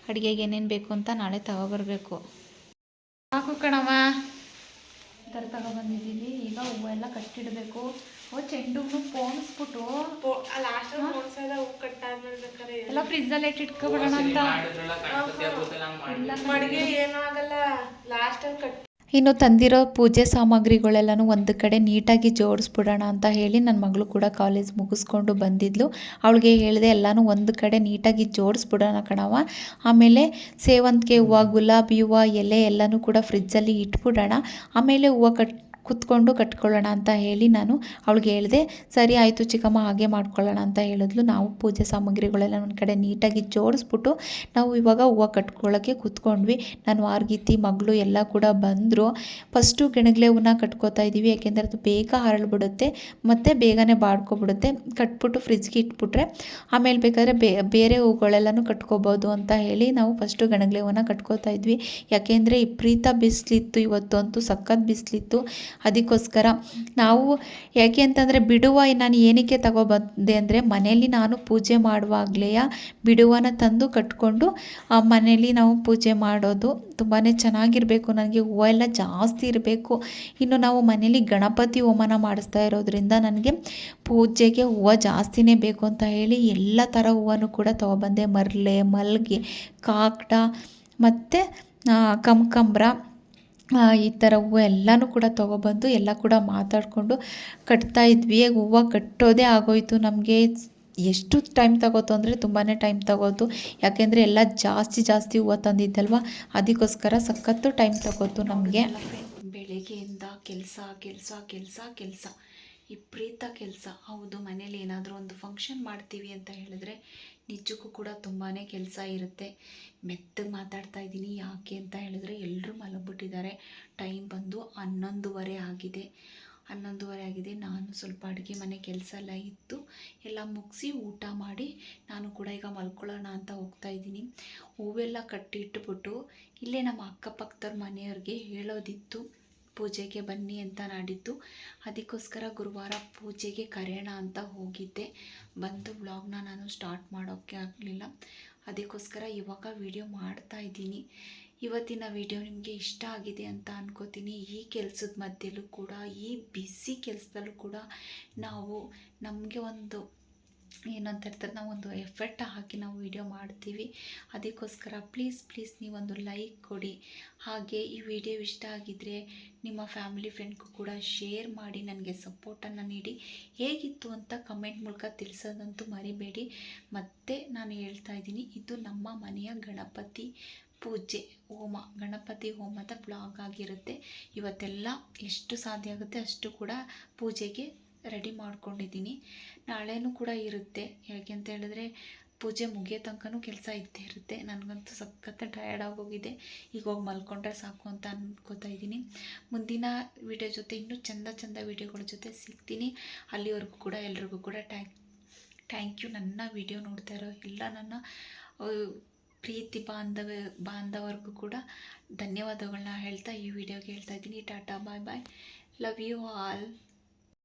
ಅಡುಗೆಗೆ ಏನೇನು ಬೇಕು ಅಂತ ನಾಳೆ ತಗೊಬರ್ಬೇಕು. ಸಾಕು ಕಣವ, ಈ ಥರ ತಗೊಬಂದಿದ್ದೀನಿ. ಈಗ ಹೂವು ಎಲ್ಲ ಕಟ್ಟಿಡಬೇಕು. ಚೆಂಡು ಹೂವು ಪೋಣಿಸ್ಬಿಟ್ಟು ಎಲ್ಲ ಫ್ರಿಜ್ಜಲ್ಲಿ ಇಟ್ಕೊಬಿಡೋಣ ಅಂತ. ಇನ್ನು ತಂದಿರೋ ಪೂಜೆ ಸಾಮಗ್ರಿಗಳೆಲ್ಲನೂ ಒಂದು ಕಡೆ ನೀಟಾಗಿ ಜೋಡಿಸ್ಬಿಡೋಣ ಅಂತ ಹೇಳಿ ನನ್ನ ಮಗಳು ಕೂಡ ಕಾಲೇಜ್ ಮುಗಿಸ್ಕೊಂಡು ಬಂದಿದ್ಲು. ಅವಳಿಗೆ ಹೇಳಿದೆ ಎಲ್ಲನೂ ಒಂದು ಕಡೆ ನೀಟಾಗಿ ಜೋಡಿಸ್ಬಿಡೋಣ ಕಣವ. ಆಮೇಲೆ ಸೇವಂತಿಗೆ ಹೂವು, ಗುಲಾಬಿ ಹೂವು, ಎಲೆ ಎಲ್ಲನೂ ಕೂಡ ಫ್ರಿಜ್ಜಲ್ಲಿ ಇಟ್ಬಿಡೋಣ. ಆಮೇಲೆ ಹೂವು ಕುತ್ಕೊಂಡು ಕಟ್ಕೊಳ್ಳೋಣ ಅಂತ ಹೇಳಿ ನಾನು ಅವಳಿಗೆ ಹೇಳಿದೆ. ಸರಿ ಆಯಿತು ಚಿಕ್ಕಮ್ಮ, ಹಾಗೆ ಮಾಡ್ಕೊಳ್ಳೋಣ ಅಂತ ಹೇಳಿದ್ಲು. ನಾವು ಪೂಜೆ ಸಾಮಗ್ರಿಗಳೆಲ್ಲ ಒಂದು ಕಡೆ ನೀಟಾಗಿ ಜೋಡಿಸ್ಬಿಟ್ಟು ನಾವು ಇವಾಗ ಹೂವು ಕಟ್ಕೊಳ್ಳೋಕ್ಕೆ ಕೂತ್ಕೊಂಡ್ವಿ. ನಾನು ವಾರ್ಗಿತ್ತಿ ಮಗಳು ಎಲ್ಲ ಕೂಡ ಬಂದರು. ಫಸ್ಟು ಗೆಣಗ್ಲೆ ಹೂವನ್ನ ಕಟ್ಕೋತಾ ಇದ್ದೀವಿ, ಯಾಕೆಂದರೆ ಅದು ಬೇಗ ಹರಳ್ಬಿಡುತ್ತೆ ಮತ್ತು ಬೇಗನೆ ಬಾಡ್ಕೊಬಿಡುತ್ತೆ. ಕಟ್ಬಿಟ್ಟು ಫ್ರಿಜ್ಗೆ ಇಟ್ಬಿಟ್ರೆ ಆಮೇಲೆ ಬೇಕಾದರೆ ಬೇರೆ ಹೂಗಳೆಲ್ಲನೂ ಕಟ್ಕೋಬೋದು ಅಂತ ಹೇಳಿ ನಾವು ಫಸ್ಟು ಗೆಣಗ್ಲೆ ಹೂವನ್ನ ಕಟ್ಕೋತಾ ಇದ್ವಿ. ಯಾಕೆಂದರೆ ವಿಪರೀತ ಬಿಸಿಲಿತ್ತು, ಇವತ್ತು ಅಂತೂ ಸಖತ್ ಬಿಸಿಲಿತ್ತು. ಅದಕ್ಕೋಸ್ಕರ ನಾವು ಯಾಕೆ ಅಂತಂದರೆ ಬಿಡುವ ನಾನು ಏನಕ್ಕೆ ತಗೊಬಂದೆ ಅಂದರೆ ಮನೆಯಲ್ಲಿ ನಾನು ಪೂಜೆ ಮಾಡುವಾಗಲೇ ಬಿಡುವನ ತಂದು ಕಟ್ಕೊಂಡು ಮನೆಯಲ್ಲಿ ನಾವು ಪೂಜೆ ಮಾಡೋದು ತುಂಬಾ ಚೆನ್ನಾಗಿರಬೇಕು. ನನಗೆ ಹೂವು ಎಲ್ಲ ಜಾಸ್ತಿ ಇರಬೇಕು. ಇನ್ನು ನಾವು ಮನೇಲಿ ಗಣಪತಿ ಹೋಮನ ಮಾಡಿಸ್ತಾ ಇರೋದ್ರಿಂದ ನನಗೆ ಪೂಜೆಗೆ ಹೂವು ಜಾಸ್ತಿನೇ ಬೇಕು ಅಂತ ಹೇಳಿ ಎಲ್ಲ ಥರ ಹೂವನ್ನು ಕೂಡ ತಗೊಬಂದೆ. ಮರ್ಲೆ, ಮಲ್ಲಿಗೆ, ಕಾಕಡ ಮತ್ತು ಕಮಕಂಬ್ರ, ಈ ಥರ ಹೂವು ಎಲ್ಲನೂ ಕೂಡ ತೊಗೊಬಂದು ಎಲ್ಲ ಕೂಡ ಮಾತಾಡಿಕೊಂಡು ಕಟ್ತಾ ಇದ್ವಿ. ಹೂವು ಕಟ್ಟೋದೇ ಆಗೋಯಿತು ನಮಗೆ. ಎಷ್ಟು ಟೈಮ್ ತಗೋತು ಅಂದರೆ ತುಂಬಾ ಟೈಮ್ ತಗೋತು. ಯಾಕೆಂದರೆ ಎಲ್ಲ ಜಾಸ್ತಿ ಹೂವು ತಂದಿದ್ದಲ್ವ, ಅದಕ್ಕೋಸ್ಕರ ಸಖತ್ತು ಟೈಮ್ ತಗೋತು ನಮಗೆ. ಬೆಳಗ್ಗೆಯಿಂದ ಕೆಲಸ ವಿಪರೀತ ಕೆಲಸ. ಹೌದು, ಮನೇಲಿ ಏನಾದರೂ ಒಂದು ಫಂಕ್ಷನ್ ಮಾಡ್ತೀವಿ ಅಂತ ಹೇಳಿದ್ರೆ ನಿಜಕ್ಕೂ ಕೂಡ ತುಂಬಾ ಕೆಲಸ ಇರುತ್ತೆ. ಮೆತ್ತಗೆ ಮಾತಾಡ್ತಾ ಇದ್ದೀನಿ. ಯಾಕೆ ಅಂತ ಹೇಳಿದ್ರೆ ಎಲ್ಲರೂ ಮಲಗಿಬಿಟ್ಟಿದ್ದಾರೆ. ಟೈಮ್ ಬಂದು 11:30 ಆಗಿದೆ. ನಾನು ಸ್ವಲ್ಪ ಅಡುಗೆ ಮನೆ ಕೆಲಸ ಎಲ್ಲ ಇತ್ತು, ಎಲ್ಲ ಮುಗಿಸಿ ಊಟ ಮಾಡಿ ನಾನು ಕೂಡ ಈಗ ಮಲ್ಕೊಳ್ಳೋಣ ಅಂತ ಹೋಗ್ತಾ ಇದ್ದೀನಿ. ಹೂವೆಲ್ಲ ಕಟ್ಟಿಟ್ಬಿಟ್ಟು ಇಲ್ಲೇ ನಮ್ಮ ಅಕ್ಕಪಕ್ಕದವ್ರ ಮನೆಯವ್ರಿಗೆ ಹೇಳೋದಿತ್ತು ಪೂಜೆಗೆ ಬನ್ನಿ ಅಂತ ನಾಡಿದ್ದು. ಅದಕ್ಕೋಸ್ಕರ ಗುರುವಾರ ಪೂಜೆಗೆ ಕರೆಯೋಣ ಅಂತ ಹೋಗಿದ್ದೆ. ಬಂದು ವ್ಲಾಗ್ನ ನಾನು ಸ್ಟಾರ್ಟ್ ಮಾಡೋಕ್ಕೆ ಆಗಲಿಲ್ಲ. ಅದಕ್ಕೋಸ್ಕರ ಇವಾಗ ವಿಡಿಯೋ ಮಾಡ್ತಾ ಇದ್ದೀನಿ. ಇವತ್ತಿನ ವಿಡಿಯೋ ನಿಮಗೆ ಇಷ್ಟ ಆಗಿದೆ ಅಂತ ಅನ್ಕೋತೀನಿ. ಈ ಕೆಲಸದ ಮಧ್ಯೆಯಲ್ಲೂ ಕೂಡ, ಈ ಬ್ಯುಸಿ ಕೆಲಸದಲ್ಲೂ ಕೂಡ ನಾವು ನಮಗೆ ಒಂದು ಏನಂತ ಇರ್ತಾರೆ, ನಾವೊಂದು ಎಫರ್ಟ್ ಹಾಕಿ ನಾವು ವಿಡಿಯೋ ಮಾಡ್ತೀವಿ. ಅದಕ್ಕೋಸ್ಕರ ಪ್ಲೀಸ್ ನೀವೊಂದು ಲೈಕ್ ಕೊಡಿ. ಹಾಗೆ ಈ ವಿಡಿಯೋ ಇಷ್ಟ ಆಗಿದ್ದರೆ ನಿಮ್ಮ ಫ್ಯಾಮಿಲಿ ಫ್ರೆಂಡ್ಗೂ ಕೂಡ ಶೇರ್ ಮಾಡಿ ನನಗೆ ಸಪೋರ್ಟನ್ನು ನೀಡಿ. ಹೇಗಿತ್ತು ಅಂತ ಕಮೆಂಟ್ ಮೂಲಕ ತಿಳಿಸೋದಂತೂ ಮರಿಬೇಡಿ. ಮತ್ತು ನಾನು ಹೇಳ್ತಾ ಇದ್ದೀನಿ, ಇದು ನಮ್ಮ ಮನೆಯ ಗಣಪತಿ ಪೂಜೆ ಗಣಪತಿ ಹೋಮದ ಬ್ಲಾಗ್ ಆಗಿರುತ್ತೆ. ಇವತ್ತೆಲ್ಲ ಎಷ್ಟು ಸಾಧ್ಯ ಆಗುತ್ತೆ ಅಷ್ಟು ಕೂಡ ಪೂಜೆಗೆ ರೆಡಿ ಮಾಡ್ಕೊಂಡಿದ್ದೀನಿ. ನಾಳೆನೂ ಕೂಡ ಇರುತ್ತೆ. ಯಾಕೆ ಅಂತ ಹೇಳಿದ್ರೆ ಪೂಜೆ ಮುಗಿಯೋ ತನಕನೂ ಕೆಲಸ ಇದ್ದೇ ಇರುತ್ತೆ. ನನಗಂತೂ ಸಖತ್ ಟಯರ್ಡ್ ಆಗೋಗಿದೆ. ಈಗ ಹೋಗಿ ಮಲ್ಕೊಂಡ್ರೆ ಸಾಕು ಅಂತ ಅನ್ಕೋತಾ ಇದ್ದೀನಿ. ಮುಂದಿನ ವಿಡಿಯೋ ಜೊತೆ ಇನ್ನೂ ಚಂದ ವಿಡಿಯೋಗಳ ಜೊತೆ ಸಿಗ್ತೀನಿ. ಅಲ್ಲಿವರೆಗೂ ಕೂಡ ಎಲ್ರಿಗೂ ಕೂಡ ಥ್ಯಾಂಕ್ ಯು. ನನ್ನ ವಿಡಿಯೋ ನೋಡ್ತಾ ಇರೋ ಎಲ್ಲ ನನ್ನ ಪ್ರೀತಿ ಬಾಂಧವರಿಗೂ ಕೂಡ ಧನ್ಯವಾದಗಳನ್ನ ಹೇಳ್ತಾ ಈ ವಿಡಿಯೋಗೆ ಹೇಳ್ತಾ ಇದ್ದೀನಿ. ಟಾಟಾ, ಬಾಯ್ ಬಾಯ್, ಲವ್ ಯು ಆಲ್.